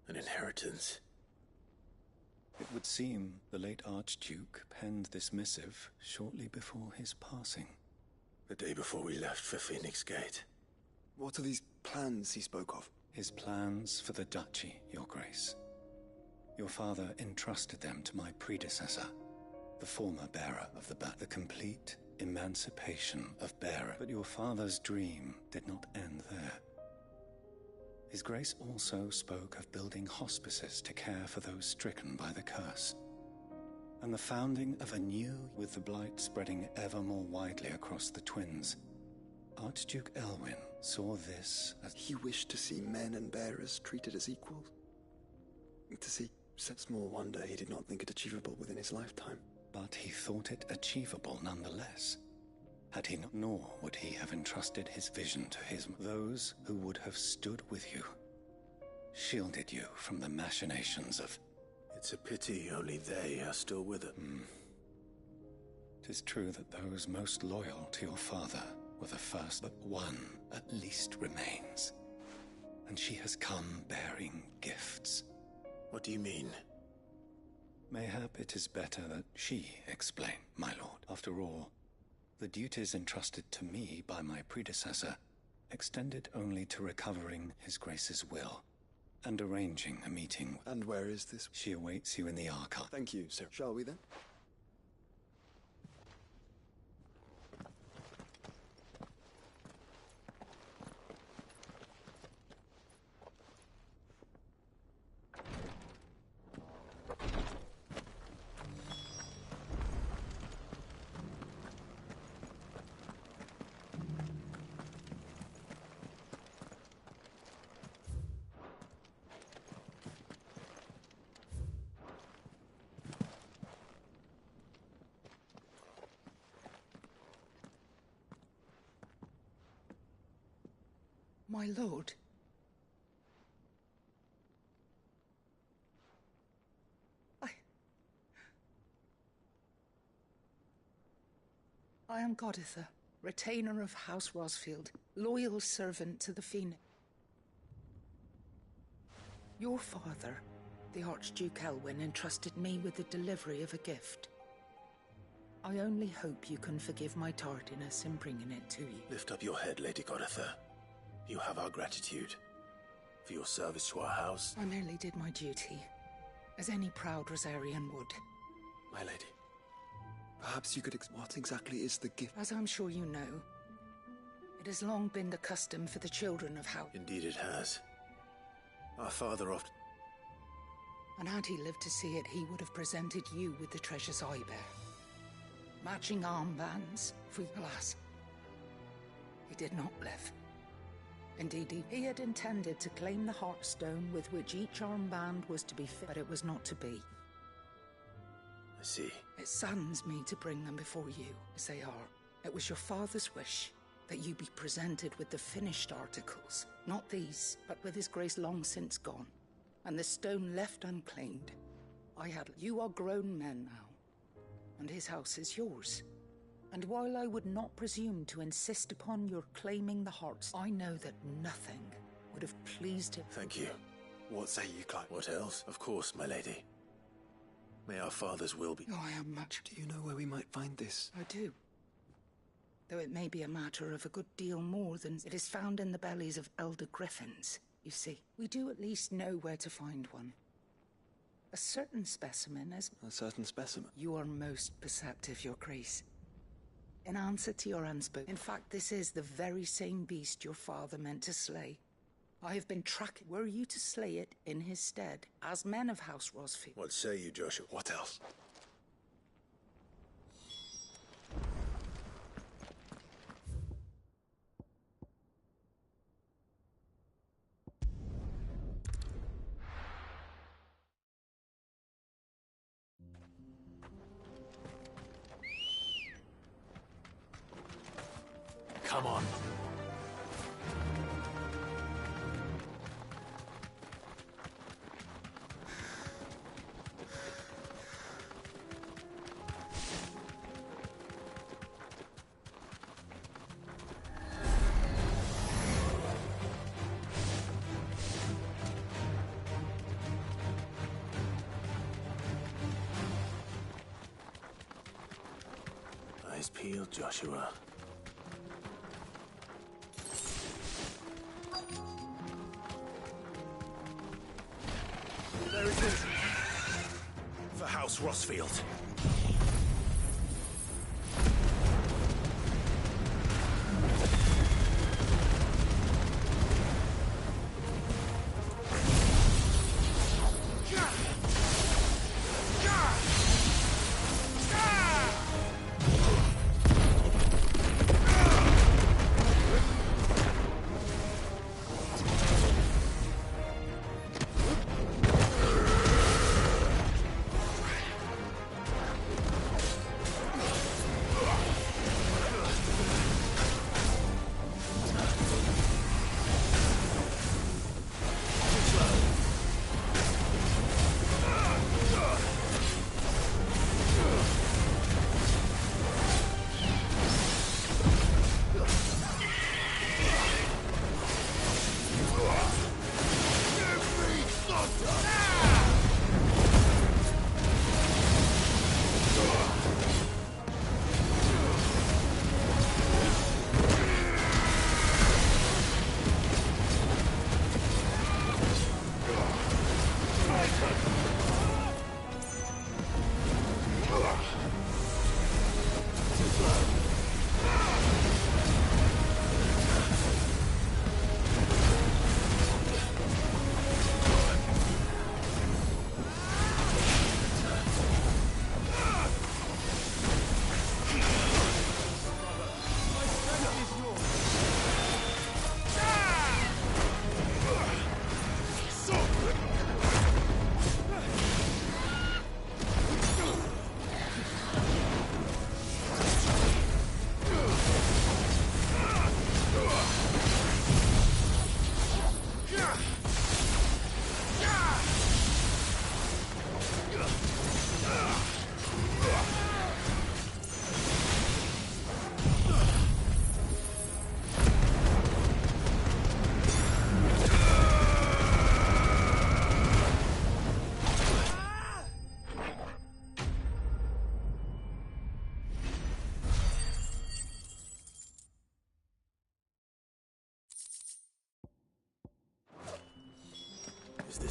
An inheritance. It would seem the late Archduke penned this missive shortly before his passing. The day before we left for Phoenix Gate. What are these plans he spoke of? His plans for the duchy, Your Grace. Your father entrusted them to my predecessor, the former bearer of the bat, the complete emancipation of bearer. But your father's dream did not end there. His Grace also spoke of building hospices to care for those stricken by the curse, and the founding of a new, with the blight spreading ever more widely across the twins. Archduke Elwyn saw this as... He wished to see men and bearers treated as equals. To see small wonder he did not think it achievable within his lifetime. But he thought it achievable nonetheless. Had he not, nor would he have entrusted his vision to those who would have stood with you, shielded you from the machinations of... It's a pity only they are still with it. 'Tis true that those most loyal to your father were the first, but one at least remains. And she has come bearing gifts. What do you mean? Mayhap it is better that she explain, my lord. After all, the duties entrusted to me by my predecessor extended only to recovering His Grace's will and arranging a meeting. And where is this? She awaits you in the archive. Thank you, sir. Shall we then? My lord. I am Goditha, retainer of House Rosfield, loyal servant to the Phoenix. Your father, the Archduke Elwyn, entrusted me with the delivery of a gift. I only hope you can forgive my tardiness in bringing it to you. Lift up your head, Lady Goditha. You have our gratitude for your service to our house. I merely did my duty, as any proud Rosarian would. My lady, perhaps you could what exactly is the gift? As I'm sure you know, it has long been the custom for the children of House. Indeed it has. Our father often... And had he lived to see it, he would have presented you with the treasures I bear. Matching armbands, for alas, he did not live. Indeed, he had intended to claim the Heartstone with which each armband was to be fit, but it was not to be. I see. It saddens me to bring them before you, as they are. It was your father's wish that you be presented with the finished articles. Not these, but with his grace long since gone, and the stone left unclaimed. You are grown men now, and his house is yours. And while I would not presume to insist upon your claiming the hearts, I know that nothing would have pleased him. Thank you. What say you, Clive? What else? Of course, my lady. May our father's will be... Oh, I am much... Do you know where we might find this? I do. Though it may be a matter of a good deal more than it is found in the bellies of elder griffins, you see. We do at least know where to find one. A certain specimen as... A certain specimen? You are most perceptive, your grace. In answer to your unspoken... In fact, this is the very same beast your father meant to slay. I have been tracking... Were you to slay it in his stead, as men of House Rosfield? What say you, Joshua? What else? Come on. Eyes peeled, Joshua. There it is. For House Rosfield.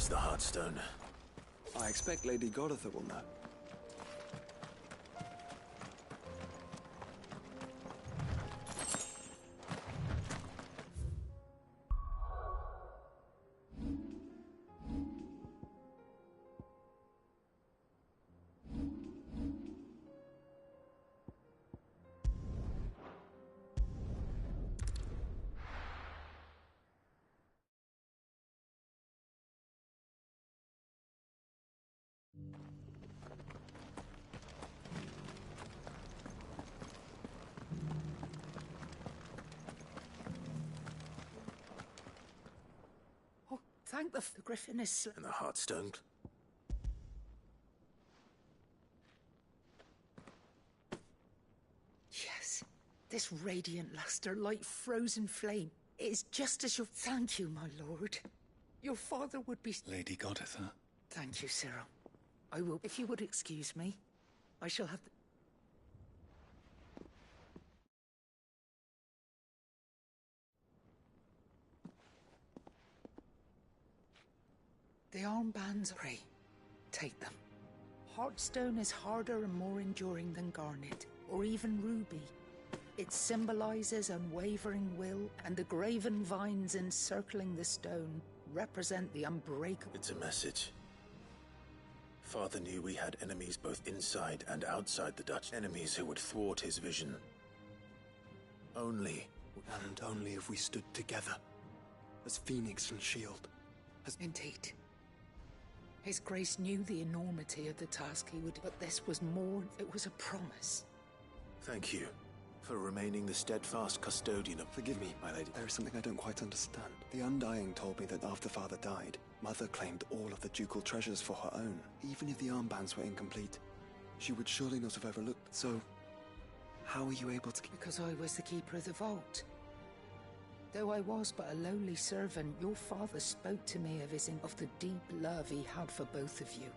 is the Heartstone? I expect Lady Godotha will know. Thank the Griffin is... And the Heartstone? Yes. This radiant luster, like frozen flame, is just as your... Thank you, my lord. Your father would be... Lady Godotha. Thank you, Cyril. I will... If you would excuse me, I shall have... The armbands, pray, take them. Heartstone is harder and more enduring than garnet, or even ruby. It symbolizes unwavering will, and the graven vines encircling the stone represent the unbreakable... It's a message. Father knew we had enemies both inside and outside the Dutch. Enemies who would thwart his vision. Only... And only if we stood together, as Phoenix and Shield. Indeed. His Grace knew the enormity of the task he would... But this was more... It was a promise. Thank you for remaining the steadfast custodian of... Forgive me, my lady. There is something I don't quite understand. The Undying told me that after Father died, Mother claimed all of the ducal treasures for her own. Even if the armbands were incomplete, she would surely not have overlooked. So, how were you able to... Because I was the keeper of the vault. Though I was but a lowly servant, your father spoke to me of the deep love he had for both of you.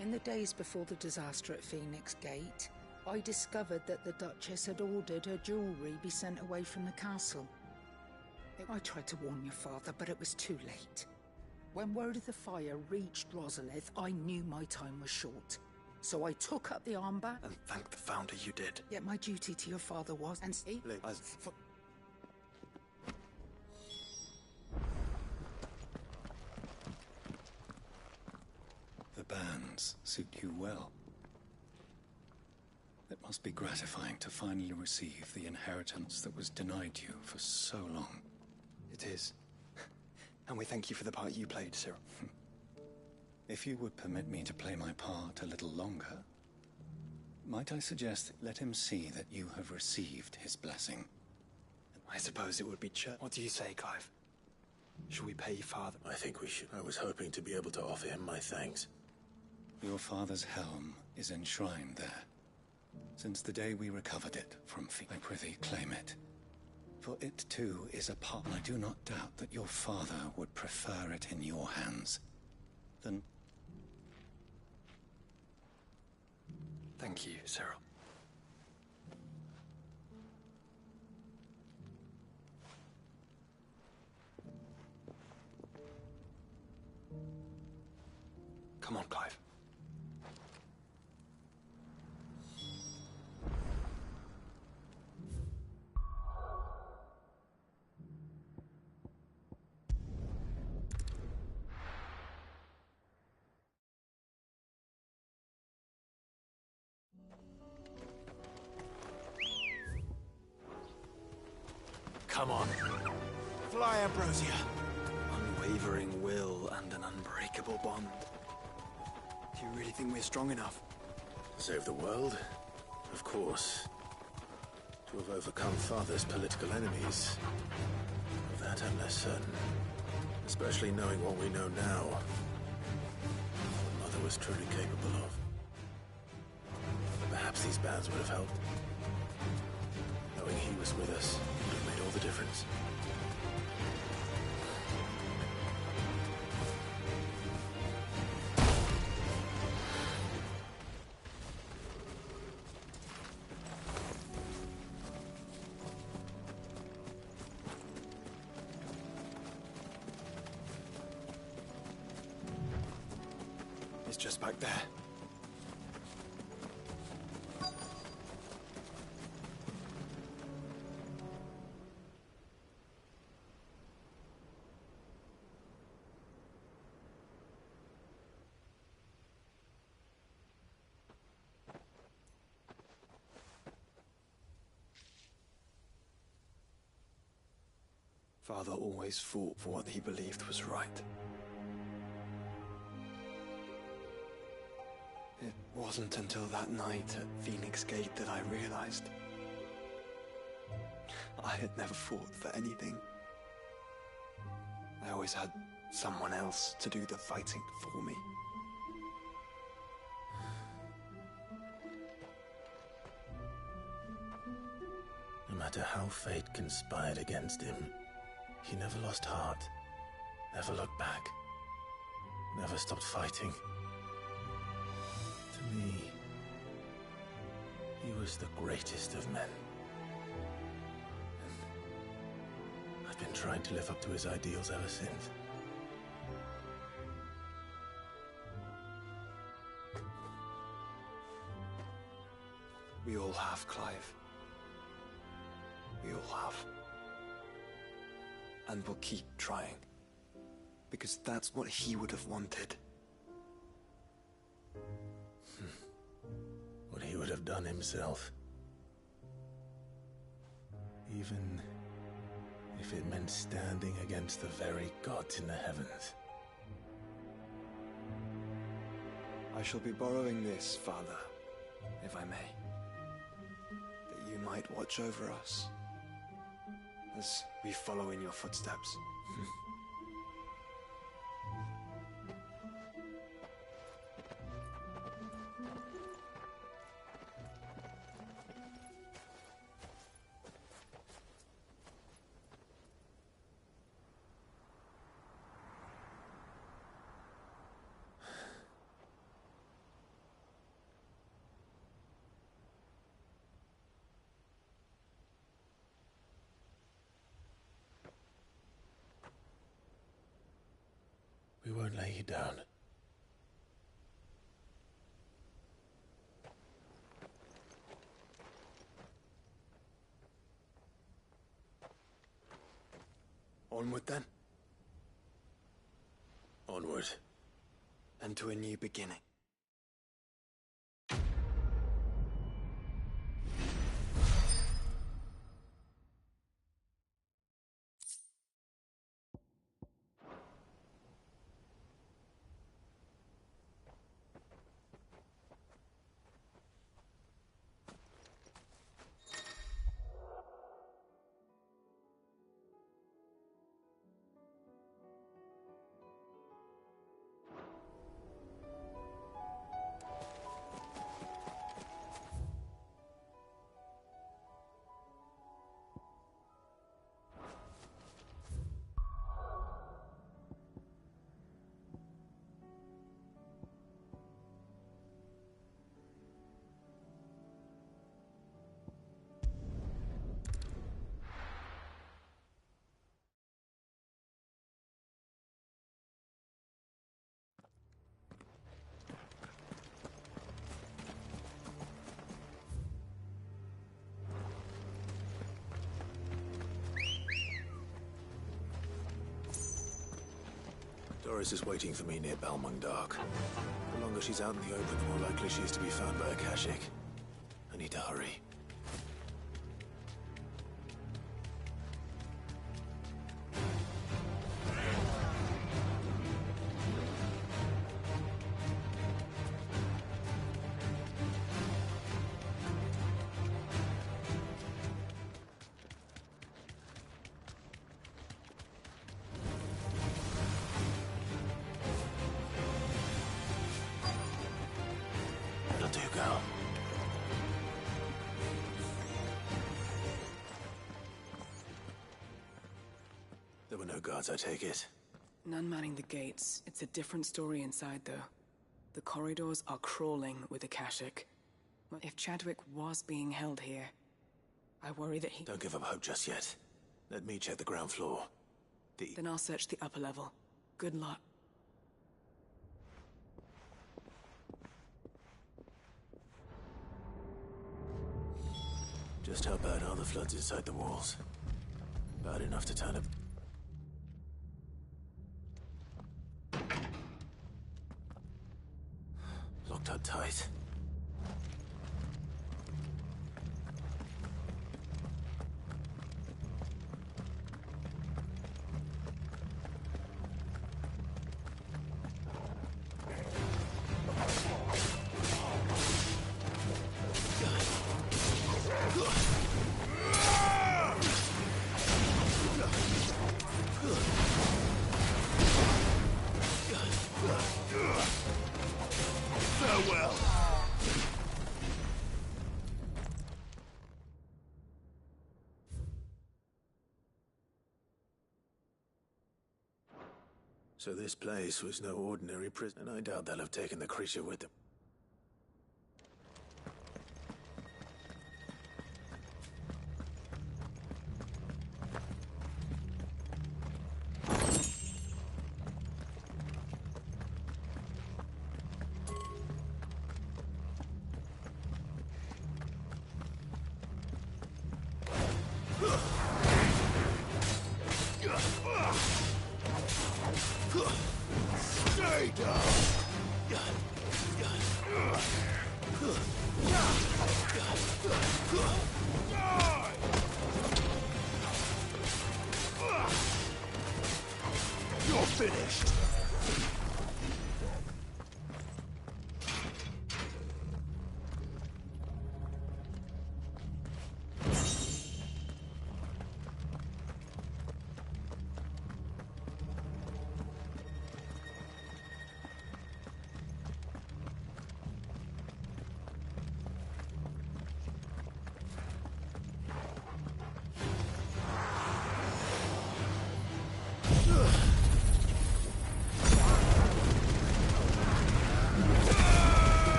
In the days before the disaster at Phoenix Gate, I discovered that the Duchess had ordered her jewelry be sent away from the castle. I tried to warn your father, but it was too late. When word of the fire reached Rosalith, I knew my time was short. So I took up the armband... And thank the Founder you did. Yet my duty to your father was... And see... The bands suit you well. It must be gratifying to finally receive the inheritance that was denied you for so long. It is. And we thank you for the part you played, Cyril. If you would permit me to play my part a little longer, might I suggest let him see that you have received his blessing? I suppose it would be church. What do you say, Clive? Should we pay Father? I think we should. I was hoping to be able to offer him my thanks. Your father's helm is enshrined there. Since the day we recovered it from I prithee claim it. For it too is a part. I do not doubt that your father would prefer it in your hands. Then... Thank you, Cyril. Come on, Clive. Come on. Fly, Ambrosia. Unwavering will and an unbreakable bond. Do you really think we're strong enough? To save the world? Of course. To have overcome Father's political enemies? Of that I'm less certain. Especially knowing what we know now. What Mother was truly capable of. Perhaps these bands would have helped. Knowing he was with us would have made all the difference. was just back there. Father always fought for what he believed was right. It wasn't until that night at Phoenix Gate that I realized I had never fought for anything. I always had someone else to do the fighting for me. No matter how fate conspired against him, he never lost heart, never looked back, never stopped fighting. To me, he was the greatest of men. And I've been trying to live up to his ideals ever since. We all have, Clive. We all have. And we'll keep trying. Because that's what he would have wanted. What he would have done himself. Even if it meant standing against the very gods in the heavens. I shall be borrowing this, Father, if I may. That you might watch over us as we follow in your footsteps. We won't lay you down. Onward then. Onward. And to a new beginning. Doris is waiting for me near Balmung Dark. The longer she's out in the open, the more likely she is to be found by a Kashik. I need to hurry. There were no guards, I take it. None manning the gates. It's a different story inside, though. The corridors are crawling with Akashic. If Chadwick was being held here, I worry that he... Don't give up hope just yet. Let me check the ground floor. Then I'll search the upper level. Good luck. Just how bad are the floods inside the walls? Bad enough to turn a... Locked up tight. Farewell. So this place was no ordinary prison, and I doubt they'll have taken the creature with them. Stay down! You're finished!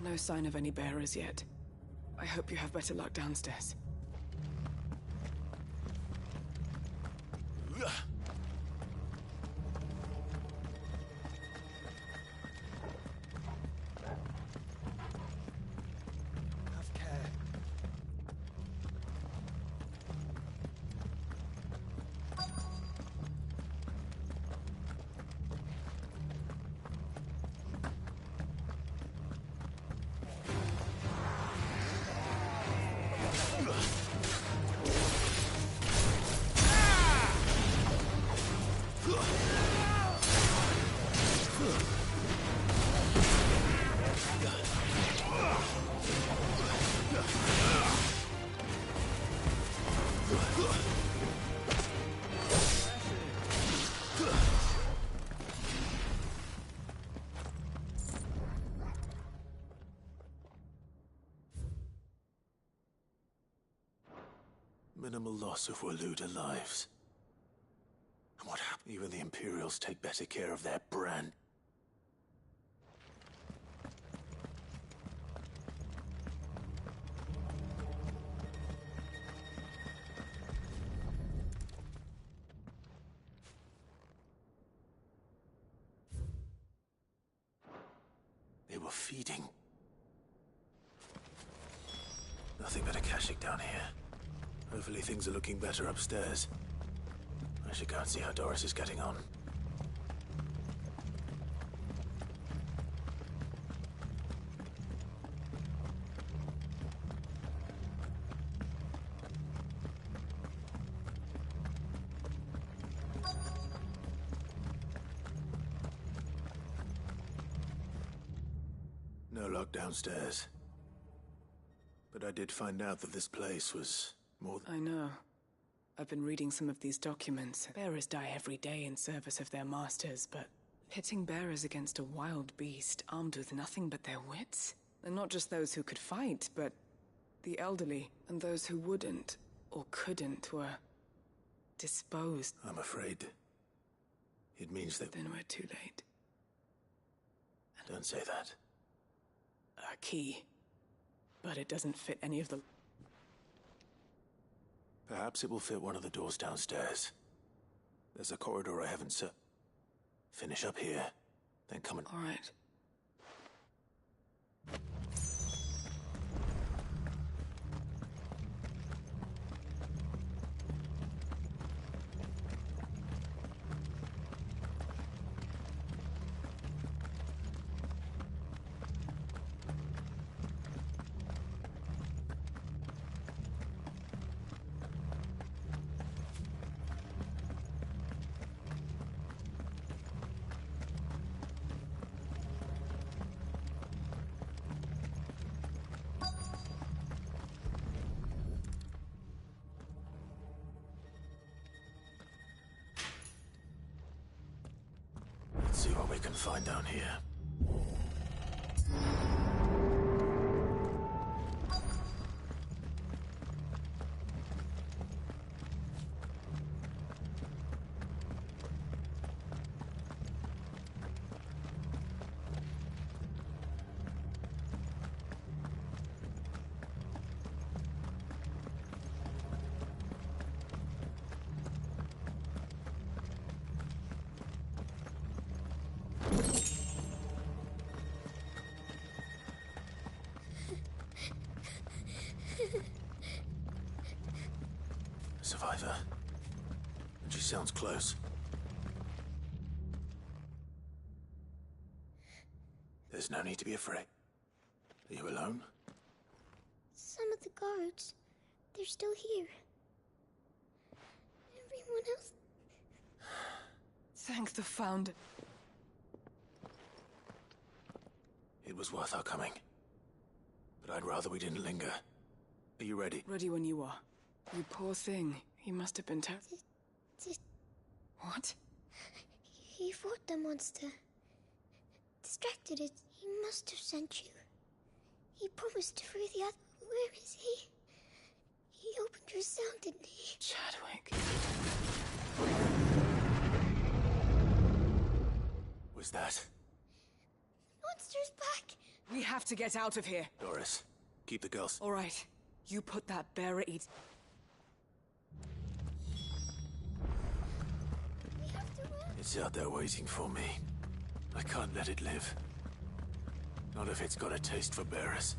No sign of any bearers yet. I hope you have better luck downstairs. Minimal loss of Waluda lives. And what happened? Even the Imperials take better care of their brand. They were feeding. Nothing but a Kashyyyk down here. Hopefully things are looking better upstairs. I should go and see how Doris is getting on. No lock downstairs. But I did find out that this place was more than... I know. I've been reading some of these documents. Bearers die every day in service of their masters, but pitting bearers against a wild beast armed with nothing but their wits? And not just those who could fight, but the elderly and those who wouldn't or couldn't were disposed. I'm afraid it means that... Then we're too late. Don't say that. A key. But it doesn't fit any of the... Perhaps it will fit one of the doors downstairs. There's a corridor I haven't set. Finish up here, then come and... All right. Let's see what we can find down here. Survivor. She sounds close. There's no need to be afraid. Are you alone? Some of the guards, they're still here. Everyone else... Thank the Founder. It was worth our coming. But I'd rather we didn't linger. Are you ready? Ready when you are. You poor thing. He must have been What? He fought the monster. Distracted it. He must have sent you. He promised to free the other. Where is he? He opened your cell, didn't he? Chadwick. Was that? Monster's back. We have to get out of here. Doris, keep the girls. All right. You put that bearer eat. It's out there waiting for me. I can't let it live. Not if it's got a taste for bearers.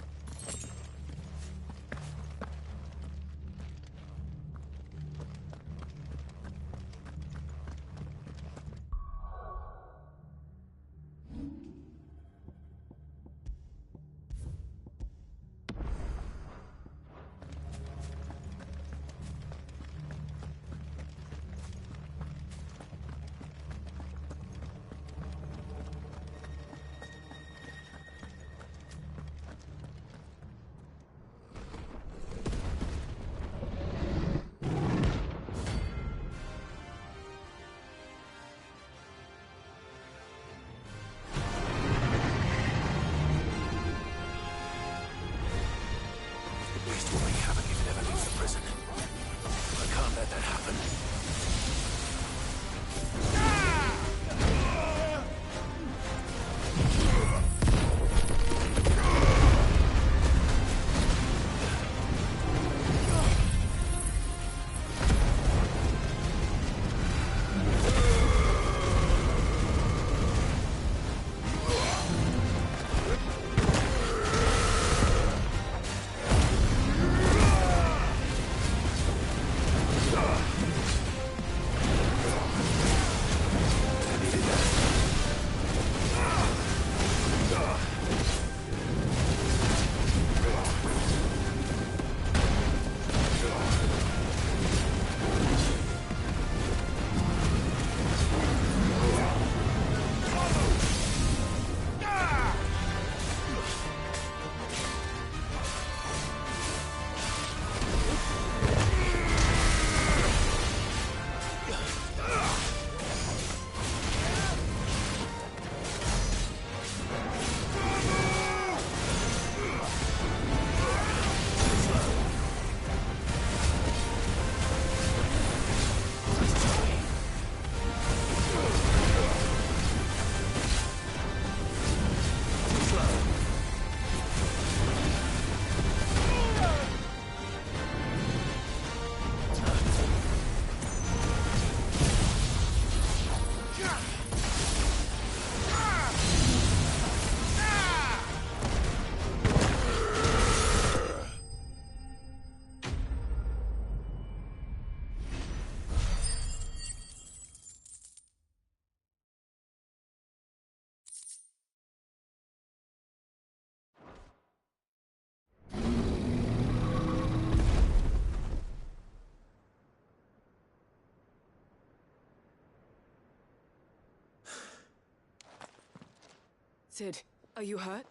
Sid, are you hurt?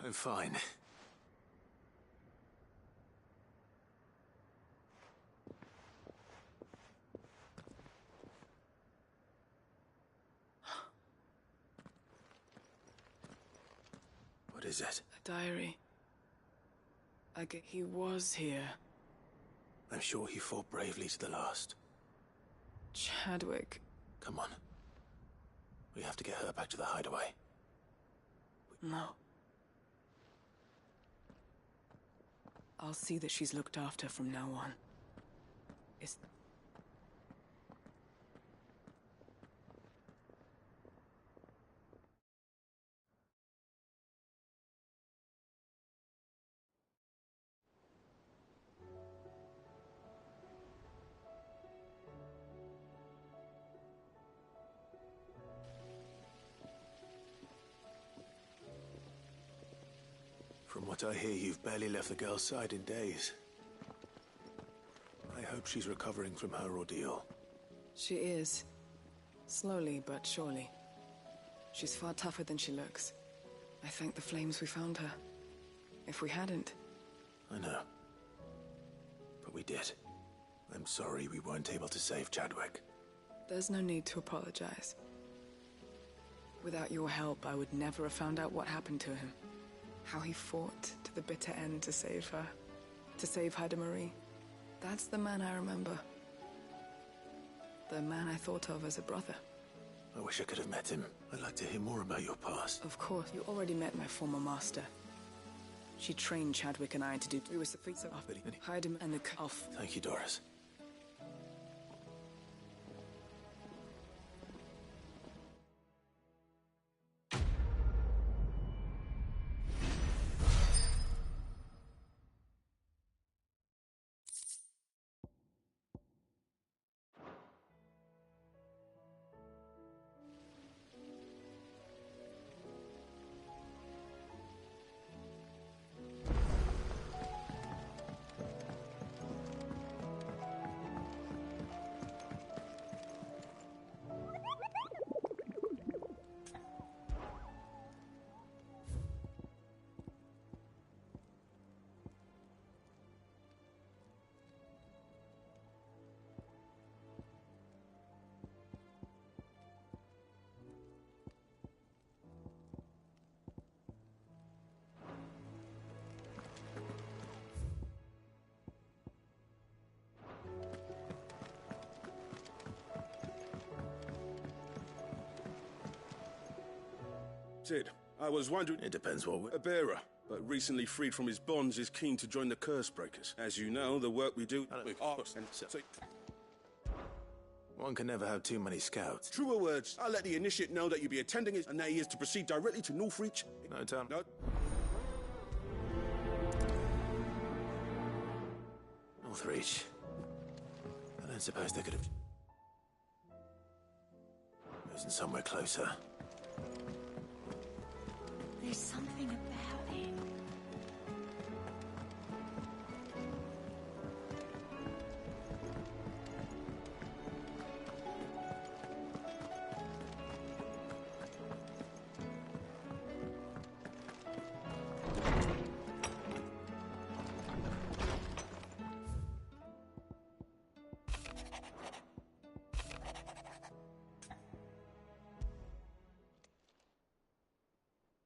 I'm fine. What is it? A diary. He was here. I'm sure he fought bravely to the last. Chadwick. Come on. We have to get her back to the hideaway. No. I'll see that she's looked after from now on. From what I hear, you've barely left the girl's side in days. I hope she's recovering from her ordeal. She is. Slowly but surely. She's far tougher than she looks. I thank the flames we found her. If we hadn't... I know. But we did. I'm sorry we weren't able to save Chadwick. There's no need to apologize. Without your help, I would never have found out what happened to him. How he fought to the bitter end to save her. To save Haida Marie. That's the man I remember. The man I thought of as a brother. I wish I could have met him. I'd like to hear more about your past. Of course, you already met my former master. She trained Chadwick and I to do... We were the feats of Haida and the Elf. Thank you, Doris. Sid, I was wondering... It depends what we... A bearer, but recently freed from his bonds, is keen to join the Curse Breakers. As you know, the work we do with arts and... One can never have too many scouts. Truer words. I'll let the initiate know that you'll be attending it, and that he is to proceed directly to Northreach. No time. No. Northreach. I don't suppose they could have... Isn't somewhere closer. There's something about it.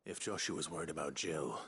If Joshua's worried about Jill...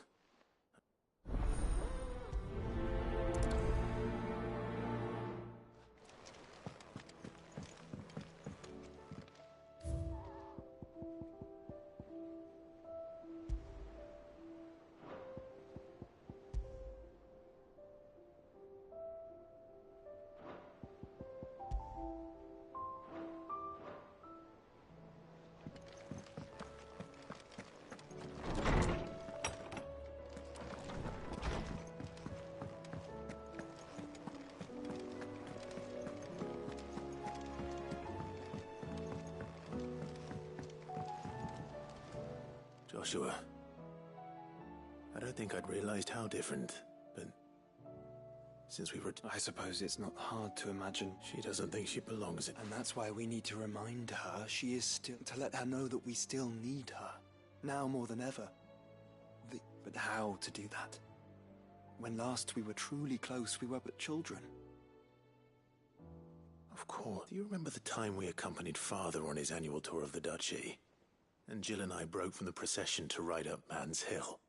Joshua, I don't think I'd realized how different, but since we were... I suppose it's not hard to imagine. She doesn't think she belongs in... And that's why we need to remind her she is still... to let her know that we still need her. Now more than ever. But how to do that? When last we were truly close, we were but children. Of course. Do you remember the time we accompanied Father on his annual tour of the Duchy? And Jill and I broke from the procession to ride up Man's Hill.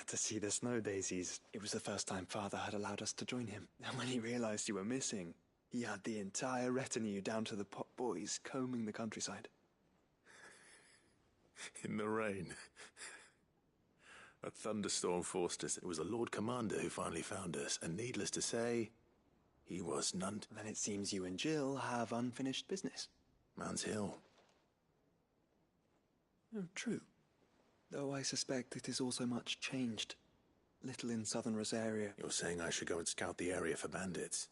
To see the snow daisies. It was the first time Father had allowed us to join him. And when he realized you were missing, he had the entire retinue down to the pot boys combing the countryside. In the rain. A thunderstorm forced us. It was the Lord Commander who finally found us, and needless to say, he was none. Then it seems you and Jill have unfinished business. Man's Hill. Oh, true. Though I suspect it is also much changed. Little in southern Rosaria. You're saying I should go and scout the area for bandits?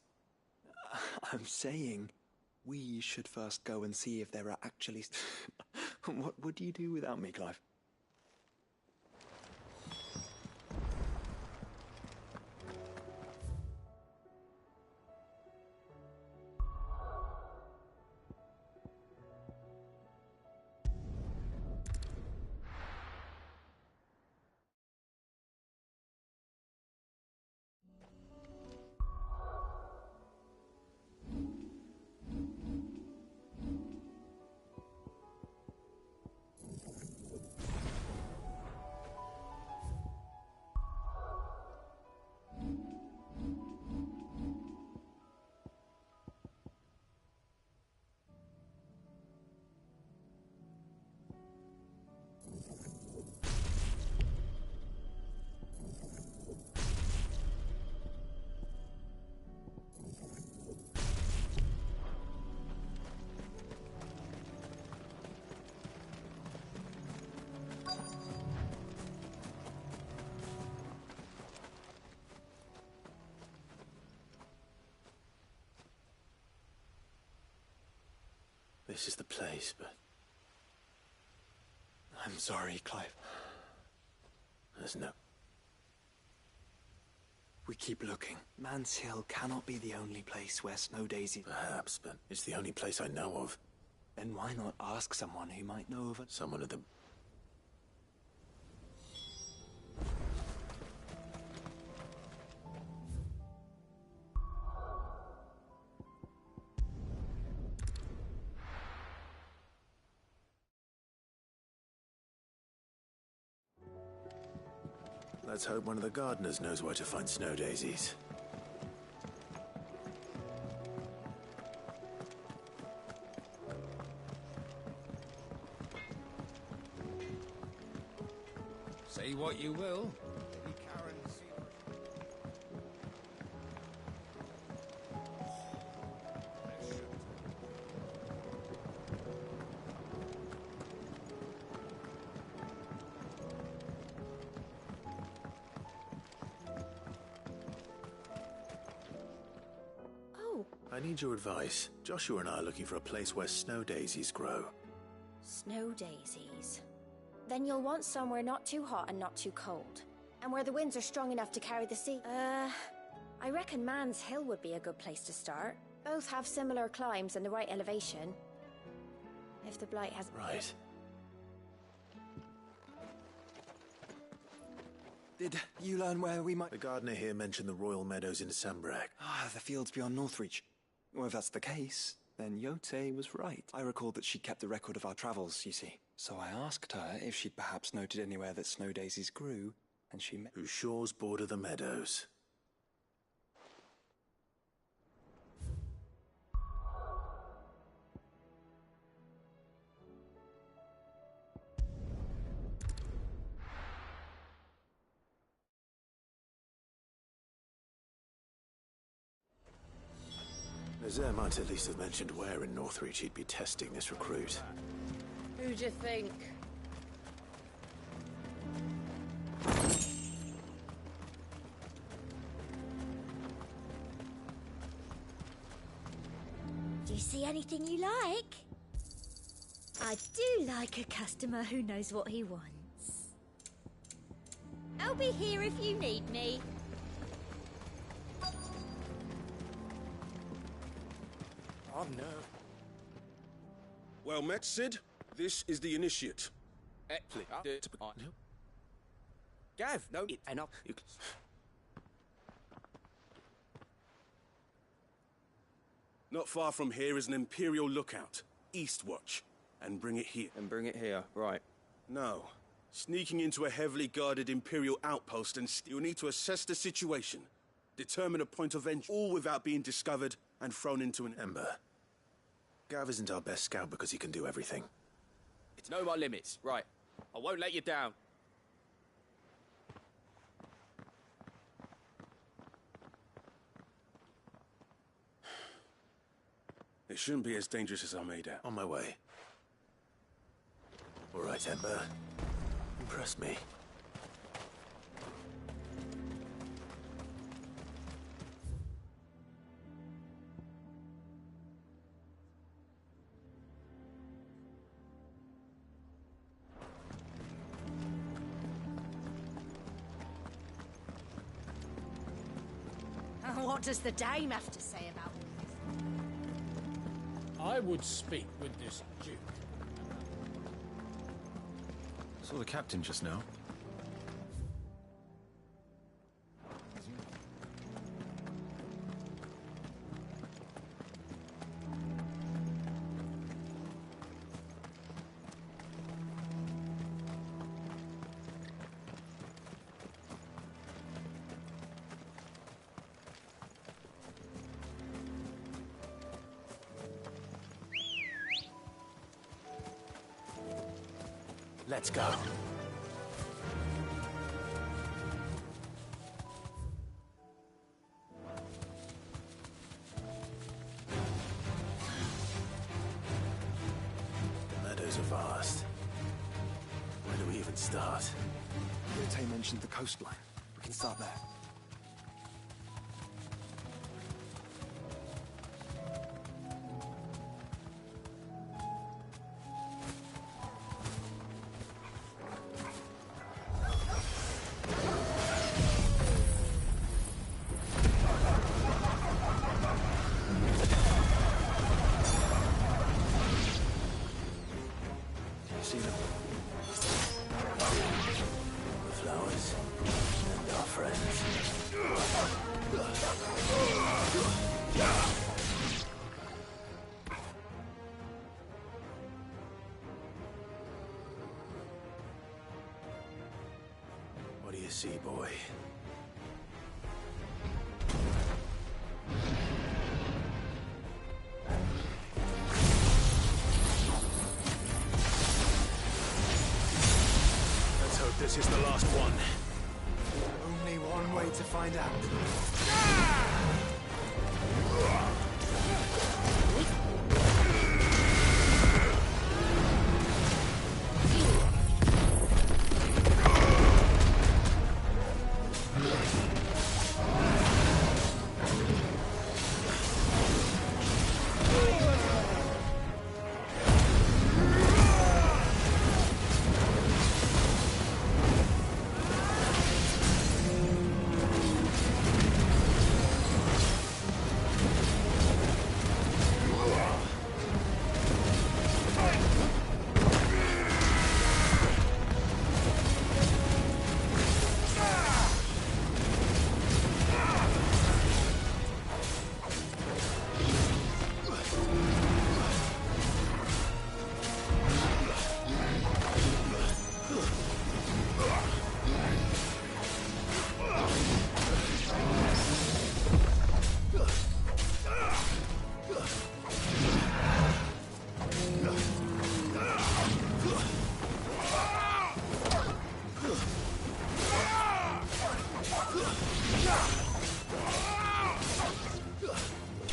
I'm saying we should first go and see if there are actually... What would you do without me, Clive? This is the place, but... I'm sorry, Clive. There's no... We keep looking. Man's Hill cannot be the only place where snow daisies... Perhaps, but it's the only place I know of. Then why not ask someone who might know of it? Someone of the... Let's hope one of the gardeners knows where to find snow daisies. Say what you will. I need your advice. Joshua and I are looking for a place where snow daisies grow. Snow daisies. Then you'll want somewhere not too hot and not too cold. And where the winds are strong enough to carry the sea. I reckon Man's Hill would be a good place to start. Both have similar climbs and the right elevation. If the blight has... Right. Did you learn where we might... The gardener here mentioned the Royal Meadows in Sambrak. The fields beyond Northreach. Well, if that's the case, then Yote was right. I recalled that she kept a record of our travels, you see. So I asked her if she'd perhaps noted anywhere that snow daisies grew, and she... Whose shores border the meadows. Nazaire might at least have mentioned where in Northreach he'd be testing this recruit. Who do you think? Do you see anything you like? I do like a customer who knows what he wants. I'll be here if you need me. Oh, no. Well met, Sid. This is the initiate. Gav, no, enough. Not far from here is an Imperial lookout, Eastwatch, and bring it here. And bring it here, right. No. Sneaking into a heavily guarded Imperial outpost and you'll need to assess the situation, determine a point of entry, all without being discovered and thrown into an... Ember. Gav isn't our best scout because he can do everything. Know my limits, right. I won't let you down. It shouldn't be as dangerous as I made out. On my way. All right, Ember. Impress me. What does the dame have to say about this? I would speak with this Duke. Saw the captain just now. Let's go. The meadows are vast. Where do we even start? Tay mentioned the coastline. We can start there. What do you see, boy? Let's hope this is the last one. Only one way to find out.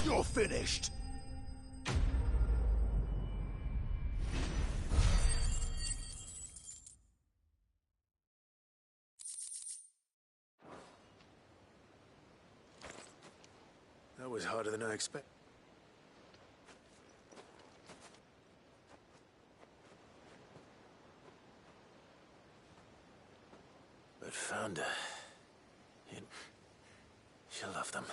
You're finished! That was harder than I expected. But found her. She'll love them.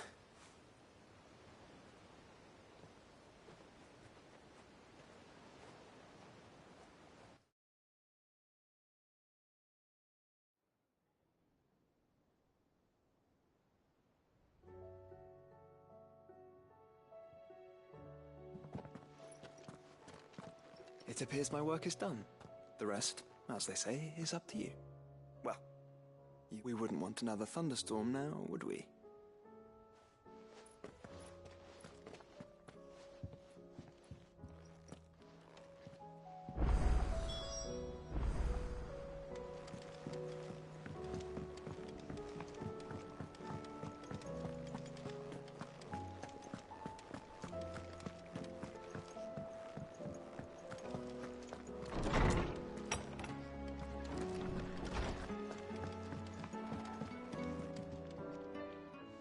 It appears my work is done. The rest, as they say, is up to you. Well, we wouldn't want another thunderstorm now, would we?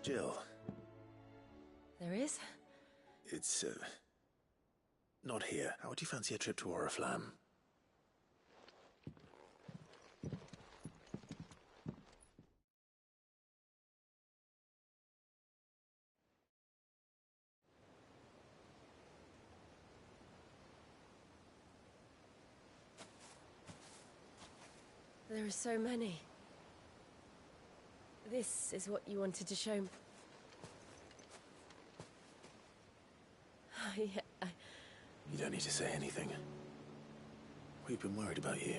Jill. There is? It's, not here. How would you fancy a trip to Oriflamme? There are so many. This is what you wanted to show me. Yeah, You don't need to say anything. We've been worried about you.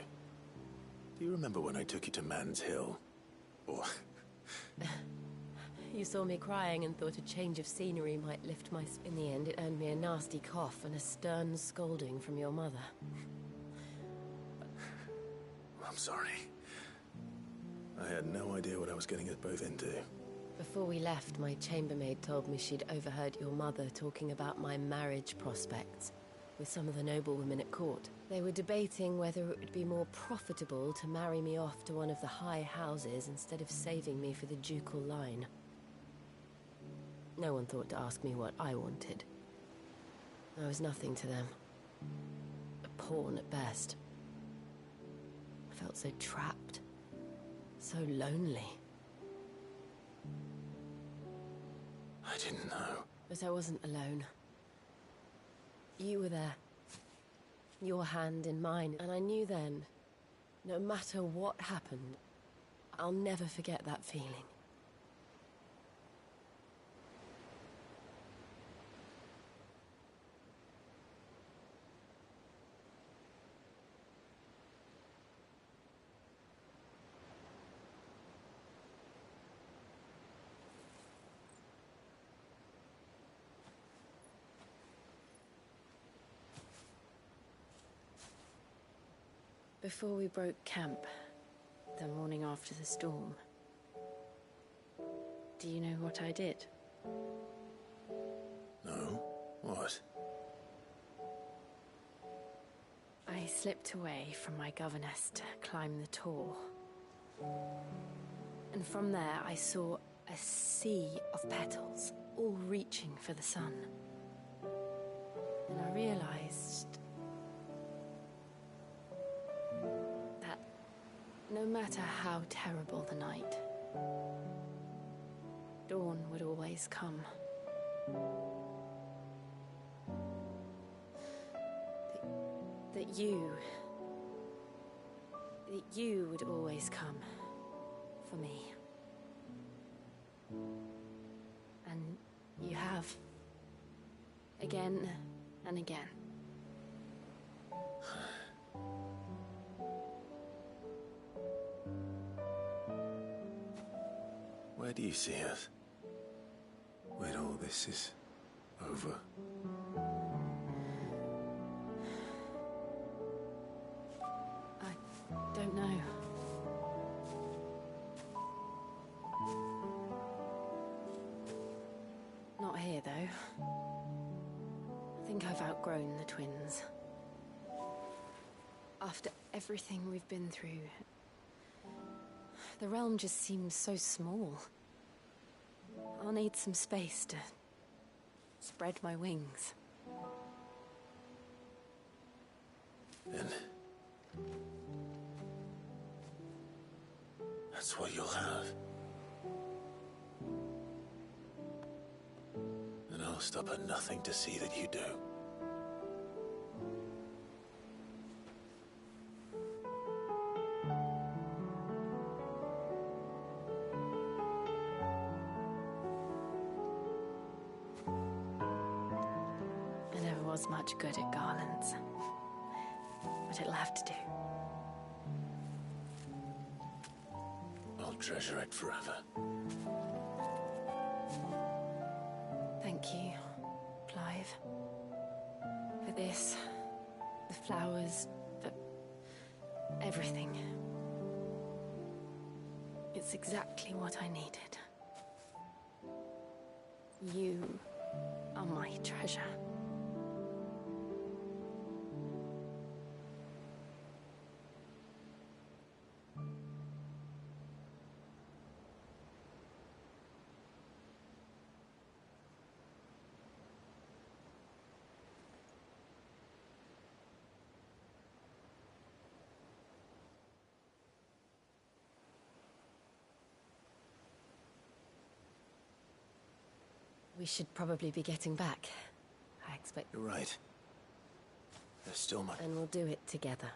Do you remember when I took you to Man's Hill? Or... You saw me crying and thought a change of scenery might lift my... In the end, it earned me a nasty cough and a stern scolding from your mother. I'm sorry. I had no idea what I was getting us both into. Before we left, my chambermaid told me she'd overheard your mother talking about my marriage prospects with some of the noblewomen at court. They were debating whether it would be more profitable to marry me off to one of the high houses instead of saving me for the ducal line. No one thought to ask me what I wanted. I was nothing to them. A pawn at best. I felt so trapped. So lonely. I didn't know. But I wasn't alone. You were there. Your hand in mine, and I knew then, no matter what happened, I'll never forget that feeling. Before we broke camp, the morning after the storm, do you know what I did? No? What? I slipped away from my governess to climb the tor. And from there I saw a sea of petals, all reaching for the sun. And I realized that no matter how terrible the night, dawn would always come. That you would always come for me. And you have. Again and again. Where do you see us? When all this is over? I don't know. Not here, though. I think I've outgrown the twins. After everything we've been through, the realm just seems so small. I'll need some space to spread my wings. Then... that's what you'll have. And I'll stop at nothing to see that you do. I never was much good at garlands. but it'll have to do. I'll treasure it forever. Thank you, Clive. For this, the flowers, for everything. It's exactly what I needed. You are my treasure. We should probably be getting back. I expect... You're right. There's still much... And we'll do it together.